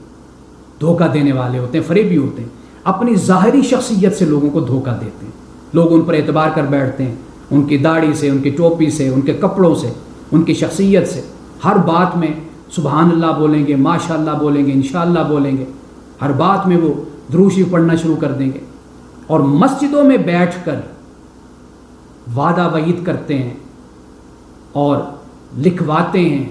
دھوکہ دینے والے ہوتے ہیں، فریبی ہوتے ہیں، اپنی ظاہری شخصیت سے لوگوں کو دھوکہ دیتے ہیں۔ لوگ ان پر اعتبار کر بیٹھتے ہیں، ان کی داڑھی سے، ان کی ٹوپی سے، ان کے کپڑوں سے، ان کی شخصیت سے، ہر بات میں سبحان اللہ بولیں گے، ماشاء اللہ بولیں گے، انشاءاللہ بولیں گے، ہر بات میں وہ درود شریف پڑھنا شروع کر دیں گے، اور مسجدوں میں بیٹھ کر وعدہ وعید کرتے ہیں اور لکھواتے ہیں،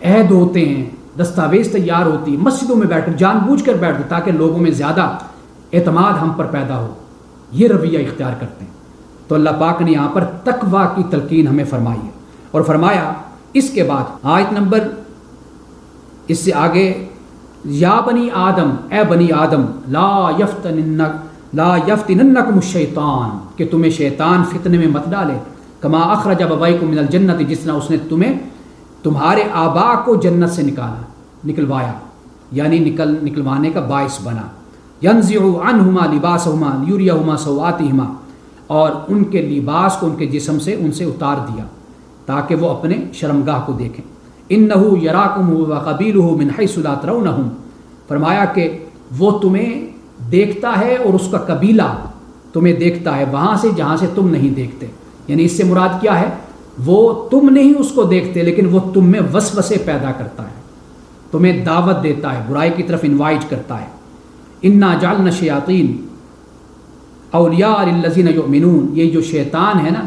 عہد ہوتے ہیں، دستاویز تیار ہوتی ہے، مسجدوں میں بیٹھ کر جان بوجھ کر بیٹھتے تاکہ لوگوں میں زیادہ اعتماد ہم پر پیدا ہو، یہ رویہ اختیار کرتے ہیں۔ تو اللہ پاک نے یہاں پر تقویٰ کی تلقین ہمیں فرمائی ہے، اور فرمایا اس کے بعد آیت نمبر اس سے آگے، یا بنی آدم، اے بنی آدم، لا یفتننکم الشیطان، کہ تمہیں شیطان فتنے میں مت ڈالے، کما اخرج ابویکم من الجنت، جس طرح اس نے تمہیں تمہارے آبا کو جنت سے نکلوایا، یعنی نکلوانے کا باعث بنا، ینزع عنہما لباسہما لیریہما سوآتہما، اور ان کے لباس کو ان کے جسم سے ان سے اتار دیا تاکہ وہ اپنے شرمگاہ کو دیکھیں۔ انہ یراکم وقبیلہ من حیث لا ترونہم، فرمایا کہ وہ تمہیں دیکھتا ہے اور اس کا قبیلہ تمہیں دیکھتا ہے وہاں سے جہاں سے تم نہیں دیکھتے، یعنی اس سے مراد کیا ہے، وہ تم نہیں اس کو دیکھتے لیکن وہ تم میں وسوسے پیدا کرتا ہے، تمہیں دعوت دیتا ہے، برائی کی طرف انوائٹ کرتا ہے۔ انا جعلنا الشیاطین اولیاء للذین یؤمنون، یہ جو شیطان ہے نا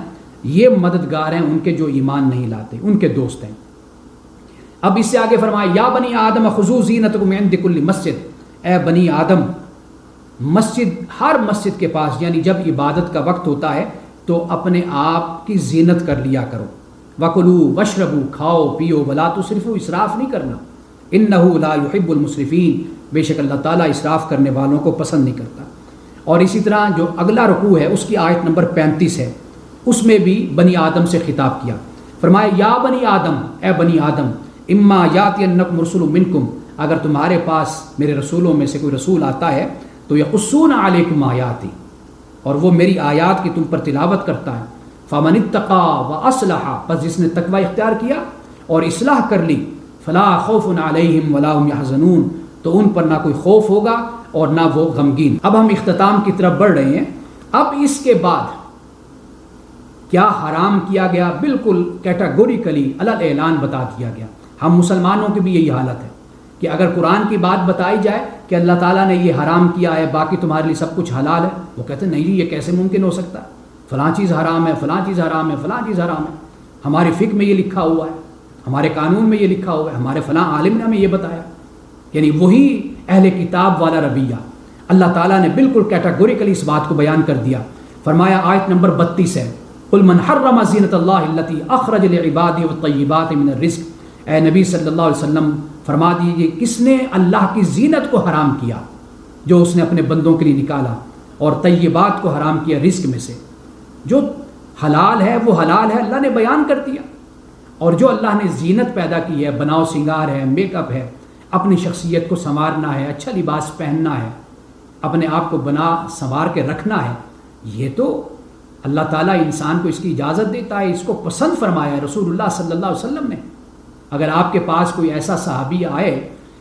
یہ مددگار ہیں ان کے جو ایمان نہیں لاتے، ان کے دوست ہیں۔ اب اس سے آگے فرمایا، یا بنی آدم خذوا زینتکم عند کل مسجد، اے بنی آدم، مسجد، ہر مسجد کے پاس یعنی جب عبادت کا وقت ہوتا ہے تو اپنے آپ کی زینت کر لیا کرو، وکلوا واشربوا، کھاؤ پیو، ولا تسرفوا، اسراف نہیں کرنا، انہ لا یحب المسرفین، بے شک اللہ تعالیٰ اسراف کرنے والوں کو پسند نہیں کرتا۔ اور اسی طرح جو اگلا رکوع ہے اس کی آیت نمبر 35 ہے، اس میں بھی بنی آدم سے خطاب کیا، فرمایا یا بنی آدم، اے بنی آدم، اما یاتینکم رسول منکم، اگر تمہارے پاس میرے رسولوں میں سے کوئی رسول آتا ہے تو یقصون علیکم آیاتی، اور وہ میری آیات کی تم پر تلاوت کرتا ہے، فمن اتقی واصلح، پس جس نے تقوی اختیار کیا اور اصلاح کر لی، فلا خوف علیہم ولا هم یحزنون، تو ان پر نہ کوئی خوف ہوگا اور نہ وہ غمگین۔ اب ہم اختتام کی طرف بڑھ رہے ہیں۔ اب اس کے بعد کیا حرام کیا گیا، بالکل کیٹاگوریکلی علی اعلان بتا دیا گیا۔ ہم مسلمانوں کی بھی یہی حالت ہے کہ اگر قرآن کی بات بتائی جائے کہ اللہ تعالیٰ نے یہ حرام کیا ہے باقی تمہارے لیے سب کچھ حلال ہے، وہ کہتے ہیں نہیں جی یہ کیسے ممکن ہو سکتا ہے، فلاں چیز حرام ہے، فلاں چیز حرام ہے، فلاں چیز حرام ہے، ہماری فقہ میں یہ لکھا ہوا ہے، ہمارے قانون میں یہ لکھا ہوا ہے، ہمارے فلاں عالم نے ہمیں یہ بتایا، یعنی وہی اہل کتاب والا رویہ۔ اللہ تعالیٰ نے بالکل کیٹاگوریکلی اس بات کو بیان کر دیا، فرمایا آیت نمبر 32 ہے، قل من حرم زینت اللہ التی اخرج لعبادہ والطیبات من الرزق، اے نبی صلی اللہ علیہ وسلم فرما دیجیے کس نے اللہ کی زینت کو حرام کیا جو اس نے اپنے بندوں کے لیے نکالا، اور طیبات کو حرام کیا رزق میں سے، جو حلال ہے وہ حلال ہے، اللہ نے بیان کر دیا، اور جو اللہ نے زینت پیدا کی ہے، بناؤ سنگار ہے، میک اپ ہے، اپنی شخصیت کو سنوارنا ہے، اچھا لباس پہننا ہے، اپنے آپ کو بنا سنوار کے رکھنا ہے، یہ تو اللہ تعالیٰ انسان کو اس کی اجازت دیتا ہے، اس کو پسند فرمایا ہے رسول اللہ صلی اللہ علیہ وسلم نے۔ اگر آپ کے پاس کوئی ایسا صحابی آئے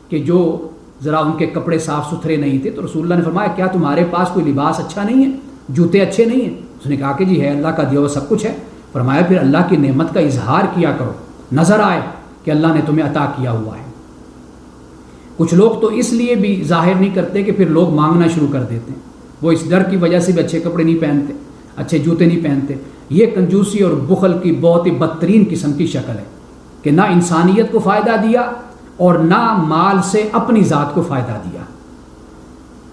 کہ جو ذرا ان کے کپڑے صاف ستھرے نہیں تھے تو رسول اللہ نے فرمایا کیا تمہارے پاس کوئی لباس اچھا نہیں ہے، جوتے اچھے نہیں ہیں؟ اس نے کہا کہ جی ہے، اللہ کا دیا ہوا سب کچھ ہے۔ فرمایا پھر اللہ کی نعمت کا اظہار کیا کرو، نظر آئے کہ اللہ نے تمہیں عطا کیا ہوا ہے۔ کچھ لوگ تو اس لیے بھی ظاہر نہیں کرتے کہ پھر لوگ مانگنا شروع کر دیتے ہیں، وہ اس ڈر کی وجہ سے بھی اچھے کپڑے نہیں پہنتے، اچھے جوتے نہیں پہنتے۔ یہ کنجوسی اور بخل کی بہت ہی بدترین قسم کی شکل ہے کہ نہ انسانیت کو فائدہ دیا اور نہ مال سے اپنی ذات کو فائدہ دیا۔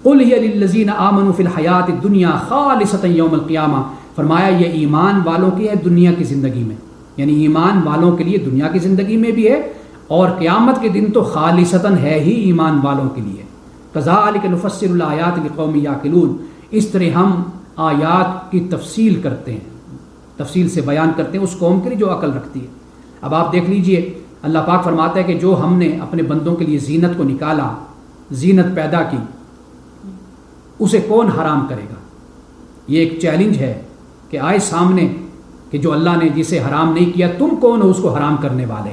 قل ہی للذین آمنوا فی الحیات الدنیا خالصۃ یوم القیامہ، فرمایا یہ ایمان والوں کی ہے دنیا کی زندگی میں، یعنی ایمان والوں کے لیے دنیا کی زندگی میں بھی ہے اور قیامت کے دن تو خالصتاً ہے ہی ایمان والوں کے لیے۔ کذالک نفصل الآیات لقوم یعقلون، اس طرح ہم آیات کی تفصیل کرتے ہیں، تفصیل سے بیان کرتے ہیں اس قوم کے لیے جو عقل رکھتی ہے۔ اب آپ دیکھ لیجئے اللہ پاک فرماتا ہے کہ جو ہم نے اپنے بندوں کے لیے زینت کو نکالا، زینت پیدا کی، اسے کون حرام کرے گا؟ یہ ایک چیلنج ہے کہ آئے سامنے کہ جو اللہ نے جسے حرام نہیں کیا تم کون ہو اس کو حرام کرنے والے،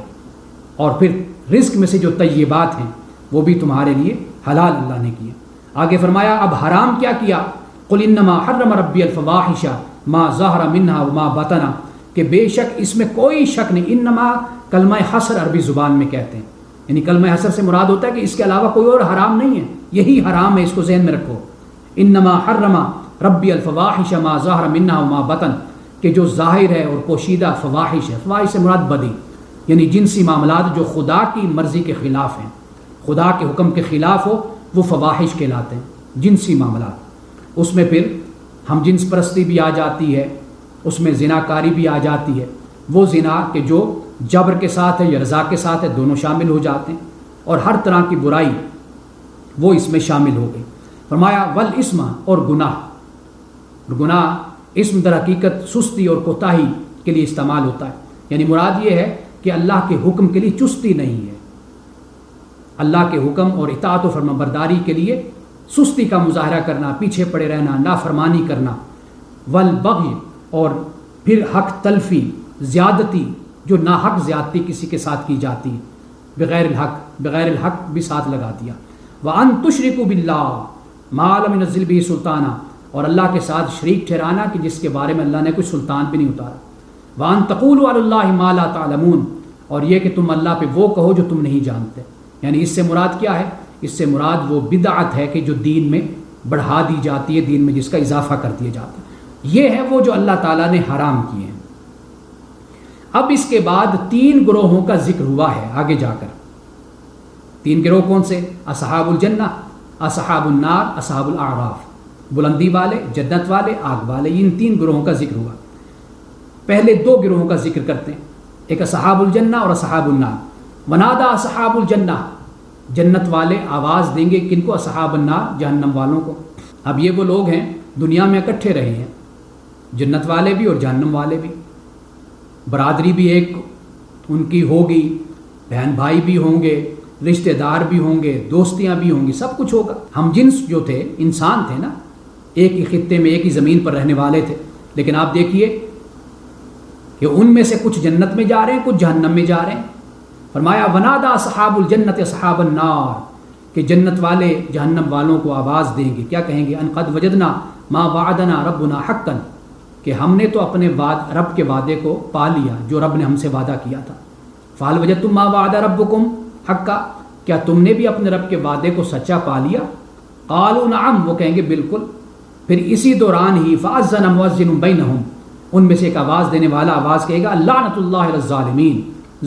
اور پھر رزق میں سے جو طیبات ہیں وہ بھی تمہارے لیے حلال اللہ نے کیے۔ آگے فرمایا اب حرام کیا کیا، قل انما حرم ربی الفواحش ما ظہر منہا وما بطن، کہ بے شک اس میں کوئی شک نہیں، انما کلمہ حصر عربی زبان میں کہتے ہیں، یعنی کلمہ حصر سے مراد ہوتا ہے کہ اس کے علاوہ کوئی اور حرام نہیں ہے، یہی حرام ہے، اس کو ذہن میں رکھو۔ انما حرم ربی الفواحش ما ظہر منہا وما بطن، کہ جو ظاہر ہے اور پوشیدہ فواحش ہے، فواحش سے مراد بدی، یعنی جنسی معاملات جو خدا کی مرضی کے خلاف ہیں، خدا کے حکم کے خلاف ہو، وہ فواحش کہلاتے ہیں، جنسی معاملات۔ اس میں پھر ہم جنس پرستی بھی آ جاتی ہے، اس میں زناکاری بھی آ جاتی ہے، وہ زنا کہ جو جبر کے ساتھ ہے یا رضا کے ساتھ ہے، دونوں شامل ہو جاتے ہیں، اور ہر طرح کی برائی وہ اس میں شامل ہو گئی۔ فرمایا والاسم، اور گناہ، گناہ اسم در حقیقت سستی اور کوتاہی کے لیے استعمال ہوتا ہے، یعنی مراد یہ ہے کہ اللہ کے حکم کے لیے چستی نہیں ہے، اللہ کے حکم اور اطاعت و فرمانبرداری کے لیے سستی کا مظاہرہ کرنا، پیچھے پڑے رہنا، نافرمانی کرنا، والبغی، اور پھر حق تلفی، زیادتی، جو ناحق زیادتی کسی کے ساتھ کی جاتی ہے، بغیر الحق بھی ساتھ لگا دیا۔ وَأَن تُشْرِكُوا بِاللَّهِ مَا لَمْ يُنَزِّلْ بِهِ سُلْطَانًا، اور اللہ کے ساتھ شریک ٹھہرانا کہ جس کے بارے میں اللہ نے کوئی سلطان بھی نہیں اتارا۔ وَأَن تَقُولُوا عَلَى اللَّهِ مَا لَا تَعْلَمُونَ، اور یہ کہ تم اللہ پہ وہ کہو جو تم نہیں جانتے، یعنی اس سے مراد کیا ہے؟ اس سے مراد وہ بدعت ہے کہ جو دین میں بڑھا دی جاتی ہے، دین میں جس کا اضافہ کر دیا جاتا ہے، یہ ہے وہ جو اللہ تعالیٰ نے حرام کیے ہیں۔ اب اس کے بعد 3 گروہوں کا ذکر ہوا ہے آگے جا کر۔ 3 گروہ کون سے؟ اصحاب الجنہ، اصحاب النار، اصحاب الاعراف، بلندی والے، جنت والے، آگ والے، ان 3 گروہوں کا ذکر ہوا۔ پہلے 2 گروہوں کا ذکر کرتے ہیں، ایک اصحاب الجنہ اور اصحاب النار۔ ونادا اصحاب الجنہ، جنت والے آواز دیں گے کن کو؟ اصحاب النار، جہنم والوں کو۔ اب یہ وہ لوگ ہیں دنیا میں اکٹھے رہے ہیں، جنت والے بھی اور جہنم والے بھی، برادری بھی ایک ان کی ہوگی، بہن بھائی بھی ہوں گے، رشتہ دار بھی ہوں گے، دوستیاں بھی ہوں گی، سب کچھ ہوگا۔ ہم جنس جو تھے، انسان تھے نا، ایک ہی خطے میں ایک ہی زمین پر رہنے والے تھے، لیکن آپ دیکھیے کہ ان میں سے کچھ جنت میں جا رہے ہیں، کچھ جہنم میں جا رہے ہیں۔ فرمایا ونادا اصحاب الجنت اصحاب النار، کہ جنت والے جہنم والوں کو آواز دیں گے، کیا کہیں گے؟ ان قد وجدنا ما وعدنا ربنا حقا، کہ ہم نے تو اپنے رب کے وعدے کو پا لیا جو رب نے ہم سے وعدہ کیا تھا۔ فہل وجدتم ما وعد ربکم حقا، کیا تم نے بھی اپنے رب کے وعدے کو سچا پا لیا؟ قالوا نعم، وہ کہیں گے بالکل۔ پھر اسی دوران ہی فاذن مؤذن بینہم، ان میں سے ایک آواز دینے والا آواز کہے گا لعنت اللہ علی الظالمین،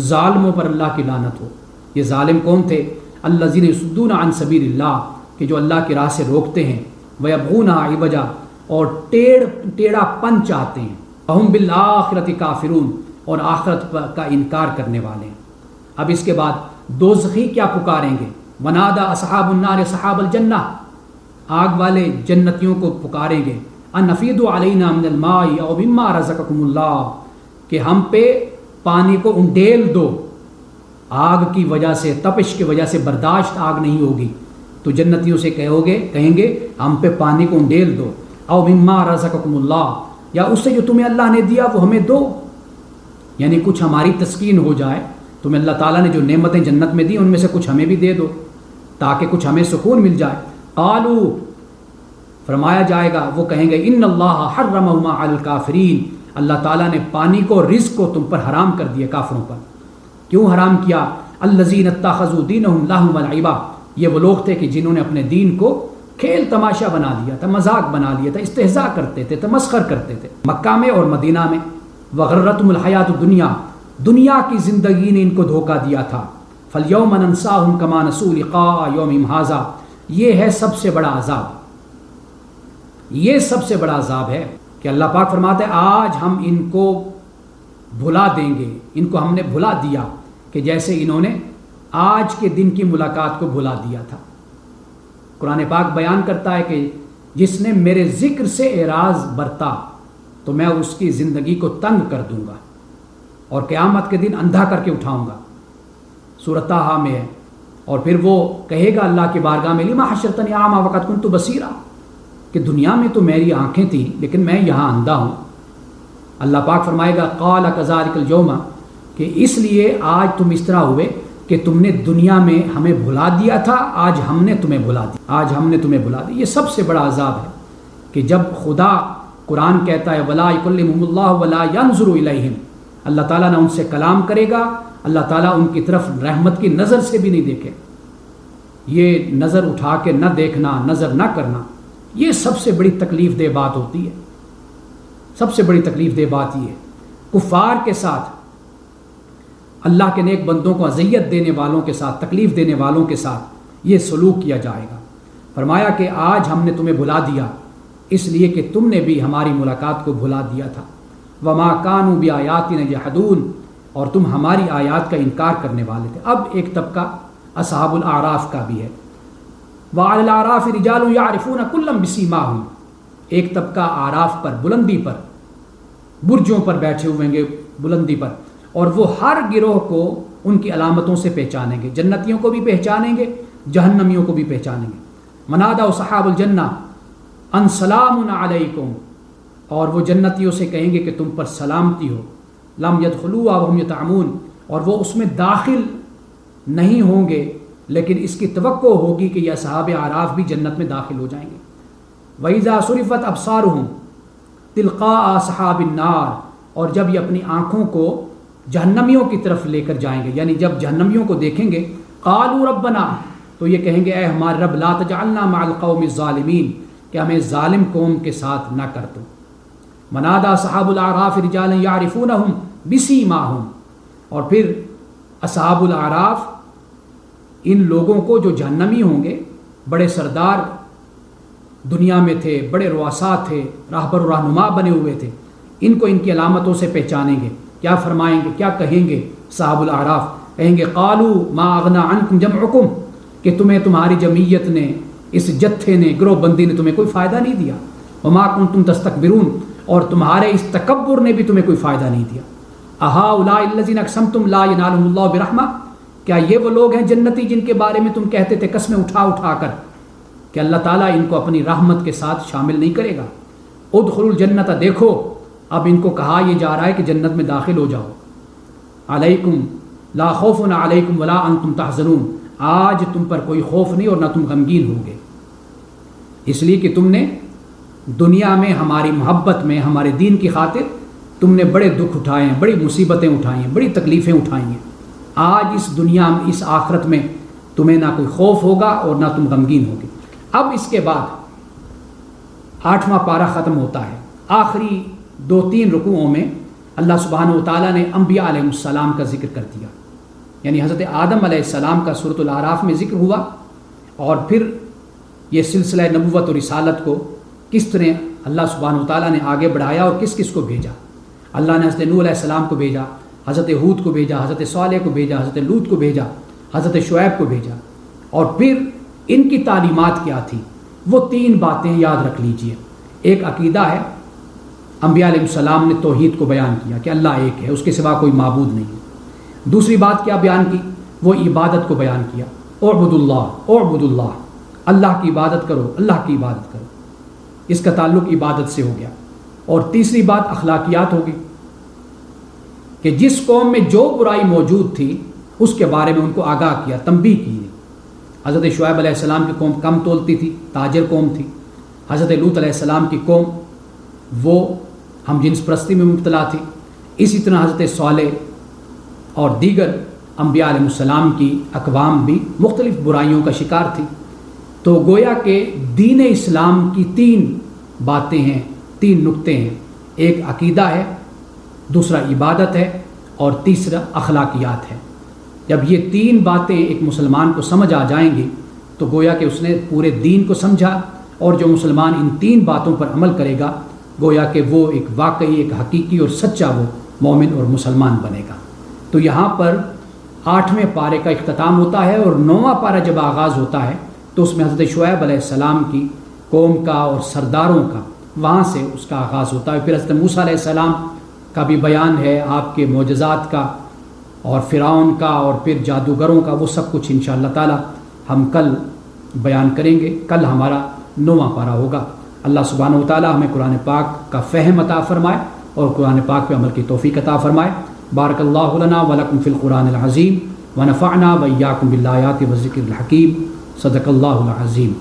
ظالموں پر اللہ کی لعنت ہو۔ یہ ظالم کون تھے؟ الذین یصدون عن سبیل اللہ، کہ جو اللہ کی راہ سے روکتے ہیں، ویبغونہا عوجا، اور ٹیڑھا پن چاہتے ہیں، وہم بالآخرۃ کافرون، اور آخرت کا انکار کرنے والے ہیں۔ اب اس کے بعد دوزخی کیا پکاریں گے؟ ونادا اصحاب النار اصحاب الجنہ، آگ والے جنتیوں کو پکاریں گے، ان افیدوا علینا من الماء او مما رزقکم اللہ، کہ ہم پہ پانی کو انڈیل دو۔ آگ کی وجہ سے، تپش کی وجہ سے برداشت آگ نہیں ہوگی، تو جنتیوں سے کہیں گے ہم پہ پانی کو انڈیل دو، او مما رزقکم اللہ، یا اس سے جو تمہیں اللہ نے دیا وہ ہمیں دو، یعنی کچھ ہماری تسکین ہو جائے، تمہیں اللہ تعالیٰ نے جو نعمتیں جنت میں دی ان میں سے کچھ ہمیں بھی دے دو تاکہ کچھ ہمیں سکون مل جائے۔ قالوا، فرمایا جائے گا، وہ کہیں گے ان اللہ حرمہما علی الکافرین، اللہ تعالیٰ نے پانی کو، رزق کو تم پر حرام کر دیا کافروں پر۔ کیوں حرام کیا؟ الذین اتخذوا دینہم لہوا ولعبا، یہ وہ لوگ تھے کہ جنہوں نے اپنے دین کو کھیل تماشا بنا دیا تھا، مذاق بنا لیا تھا، استہزاء کرتے تھے، تمسخر کرتے تھے، مکہ میں اور مدینہ میں۔ وغرتہم الحیات الدنیا، دنیا کی زندگی نے ان کو دھوکہ دیا تھا۔ فالیوم ننساہم کما نسوا لقاء یومہم ھذا، یہ ہے سب سے بڑا عذاب، یہ سب سے بڑا عذاب ہے کہ اللہ پاک فرماتا ہے آج ہم ان کو بھلا دیں گے، ان کو ہم نے بھلا دیا کہ جیسے انہوں نے آج کے دن کی ملاقات کو بھلا دیا تھا۔ قرآن پاک بیان کرتا ہے کہ جس نے میرے ذکر سے اعراض برتا تو میں اس کی زندگی کو تنگ کر دوں گا اور قیامت کے دن اندھا کر کے اٹھاؤں گا، سورۃ طٰہٰ میں ہے۔ اور پھر وہ کہے گا اللہ کی بارگاہ میں لما حشرتنی اعمیٰ وقد کنت بصیرا، کہ دنیا میں تو میری آنکھیں تھیں لیکن میں یہاں اندھا ہوں۔ اللہ پاک فرمائے گا قال کذالک اليوم، کہ اس لیے آج تم اس طرح ہوئے کہ تم نے دنیا میں ہمیں بھلا دیا تھا، آج ہم نے تمہیں بھلا دیا، آج ہم نے تمہیں بھلا دیا۔ یہ سب سے بڑا عذاب ہے کہ جب خدا، قرآن کہتا ہے ولا یکلمہم اللہ ولا ینظر الیہم، اللہ تعالیٰ نہ ان سے کلام کرے گا، اللہ تعالیٰ ان کی طرف رحمت کی نظر سے بھی نہیں دیکھے۔ یہ نظر اٹھا کے نہ دیکھنا، نظر نہ کرنا، یہ سب سے بڑی تکلیف دہ بات ہوتی ہے۔ سب سے بڑی تکلیف دہ بات یہ ہے، کفار کے ساتھ، اللہ کے نیک بندوں کو اذیت دینے والوں کے ساتھ، تکلیف دینے والوں کے ساتھ یہ سلوک کیا جائے گا۔ فرمایا کہ آج ہم نے تمہیں بھلا دیا اس لیے کہ تم نے بھی ہماری ملاقات کو بھلا دیا تھا، وما كانوا بآیاتنا یجحدون، اور تم ہماری آیات کا انکار کرنے والے تھے۔ اب ایک طبقہ اصحاب الاعراف کا بھی ہے، وعلى الاعراف رجال يعرفون كلا بسیماہم، ایک طبقہ اعراف پر، بلندی پر، برجوں پر بیٹھے ہوئے گے، بلندی پر، اور وہ ہر گروہ کو ان کی علامتوں سے پہچانیں گے، جنتیوں کو بھی پہچانیں گے، جہنمیوں کو بھی پہچانیں گے۔ منادوا صحاب الجنہ ان سلام علیکم، اور وہ جنتیوں سے کہیں گے کہ تم پر سلامتی ہو، لم يدخلوها وهم يطعمون، اور وہ اس میں داخل نہیں ہوں گے لیکن اس کی توقع ہوگی کہ یہ اصحاب اعراف بھی جنت میں داخل ہو جائیں گے۔ وَإِذَا صُرِفَتْ أَبْصَارُهُمْ تِلْقَاءَ أَصْحَابِ النَّارِ، اور جب یہ اپنی آنکھوں کو جہنمیوں کی طرف لے کر جائیں گے، یعنی جب جہنمیوں کو دیکھیں گے، قالوا ربنا، تو یہ کہیں گے اے ہمارے رب، لا تجعلنا مع القوم الظالمین، کہ ہمیں ظالم قوم کے ساتھ نہ کر دو۔ منادا اصحاب الاعراف رجالا یعرفونہم بسیماہم، اور پھر اصحاب الاعراف ان لوگوں کو جو جہنمی ہوں گے، بڑے سردار دنیا میں تھے، بڑے رؤساء تھے، راہبر و رہنما بنے ہوئے تھے، ان کو ان کی علامتوں سے پہچانیں گے۔ کیا فرمائیں گے، کیا کہیں گے صحاب الاعراف؟ کہیں گے قالوا ما اغنى عنکم جمعکم، کہ تمہیں تمہاری جمعیت نے، اس جتھے نے، گروہ بندی نے تمہیں کوئی فائدہ نہیں دیا، وما کنتم تستکبرون، اور تمہارے اس تکبر نے بھی تمہیں کوئی فائدہ نہیں دیا۔ اہؤلاء الذین اقسمتم لا ینالهم اللہ برحمہ، کیا یہ وہ لوگ ہیں جنتی جن کے بارے میں تم کہتے تھے قسمیں اٹھا اٹھا کر کہ اللہ تعالیٰ ان کو اپنی رحمت کے ساتھ شامل نہیں کرے گا؟ ادخلوا الجنت، دیکھو اب ان کو کہا یہ جا رہا ہے کہ جنت میں داخل ہو جاؤ۔ علیکم لا خوف علیکم ولا انتم تحزنون، آج تم پر کوئی خوف نہیں اور نہ تم غمگین ہوگے، اس لیے کہ تم نے دنیا میں ہماری محبت میں، ہمارے دین کی خاطر تم نے بڑے دکھ اٹھائے ہیں، بڑی مصیبتیں اٹھائی ہیں، بڑی تکلیفیں اٹھائی ہیں۔ آج اس دنیا میں، اس آخرت میں تمہیں نہ کوئی خوف ہوگا اور نہ تم غمگین ہوگے۔ اب اس کے بعد 8واں پارہ ختم ہوتا ہے۔ آخری 2-3 رکوعوں میں اللہ سبحانہ و تعالیٰ نے انبیاء علیہ السلام کا ذکر کر دیا، یعنی حضرت آدم علیہ السلام کا سورۃ الاعراف میں ذکر ہوا، اور پھر یہ سلسلہ نبوت اور رسالت کو کس طرح اللہ سبحانہ و تعالیٰ نے آگے بڑھایا اور کس کس کو بھیجا۔ اللہ نے حضرت نوح علیہ السلام کو بھیجا، حضرت ہود کو بھیجا، حضرت صالح کو بھیجا، حضرت لوط کو بھیجا، حضرت شعیب کو بھیجا، اور پھر ان کی تعلیمات کیا تھی، وہ 3 باتیں یاد رکھ لیجئے۔ ایک عقیدہ ہے، انبیاء علیہ السلام نے توحید کو بیان کیا کہ اللہ ایک ہے، اس کے سوا کوئی معبود نہیں ہے۔ دوسری بات کیا بیان کی؟ وہ عبادت کو بیان کیا، اعبد اللہ، اللہ کی عبادت کرو، اللہ کی عبادت کرو، اس کا تعلق عبادت سے ہو گیا۔ اور تیسری بات اخلاقیات ہوگی کہ جس قوم میں جو برائی موجود تھی اس کے بارے میں ان کو آگاہ کیا، تنبیہ کی۔ حضرت شعیب علیہ السلام کی قوم کم تولتی تھی، تاجر قوم تھی۔ حضرت لوط علیہ السلام کی قوم وہ ہم جنس پرستی میں مبتلا تھی۔ اسی طرح حضرت صالح اور دیگر انبیاء علیہ السلام کی اقوام بھی مختلف برائیوں کا شکار تھی۔ تو گویا کہ دین اسلام کی 3 باتیں ہیں، 3 نقطے ہیں، ایک عقیدہ ہے، دوسرا عبادت ہے، اور تیسرا اخلاقیات ہے۔ جب یہ 3 باتیں ایک مسلمان کو سمجھ آ جائیں گی تو گویا کہ اس نے پورے دین کو سمجھا، اور جو مسلمان ان 3 باتوں پر عمل کرے گا گویا کہ وہ ایک واقعی، ایک حقیقی اور سچا وہ مومن اور مسلمان بنے گا۔ تو یہاں پر 8ویں پارے کا اختتام ہوتا ہے، اور 9واں پارہ جب آغاز ہوتا ہے تو اس میں حضرت شعیب علیہ السلام کی قوم کا اور سرداروں کا، وہاں سے اس کا آغاز ہوتا ہے۔ پھر حضرت موسیٰ علیہ السلام کا بھی بیان ہے، آپ کے معجزات کا، اور فرعون کا، اور پھر جادوگروں کا، وہ سب کچھ انشاءاللہ تعالی ہم کل بیان کریں گے۔ کل ہمارا 9واں پارہ ہوگا۔ اللہ سبحانہ و تعالی ہمیں قرآن پاک کا فہم عطا فرمائے اور قرآن پاک پہ عمل کی توفیق عطا فرمائے۔ بارک اللہ لنا ولکم فی القرآن العظیم ونفعنا وإیاکم بالآیات والذکر الحکیم۔ صدق اللہ العظیم۔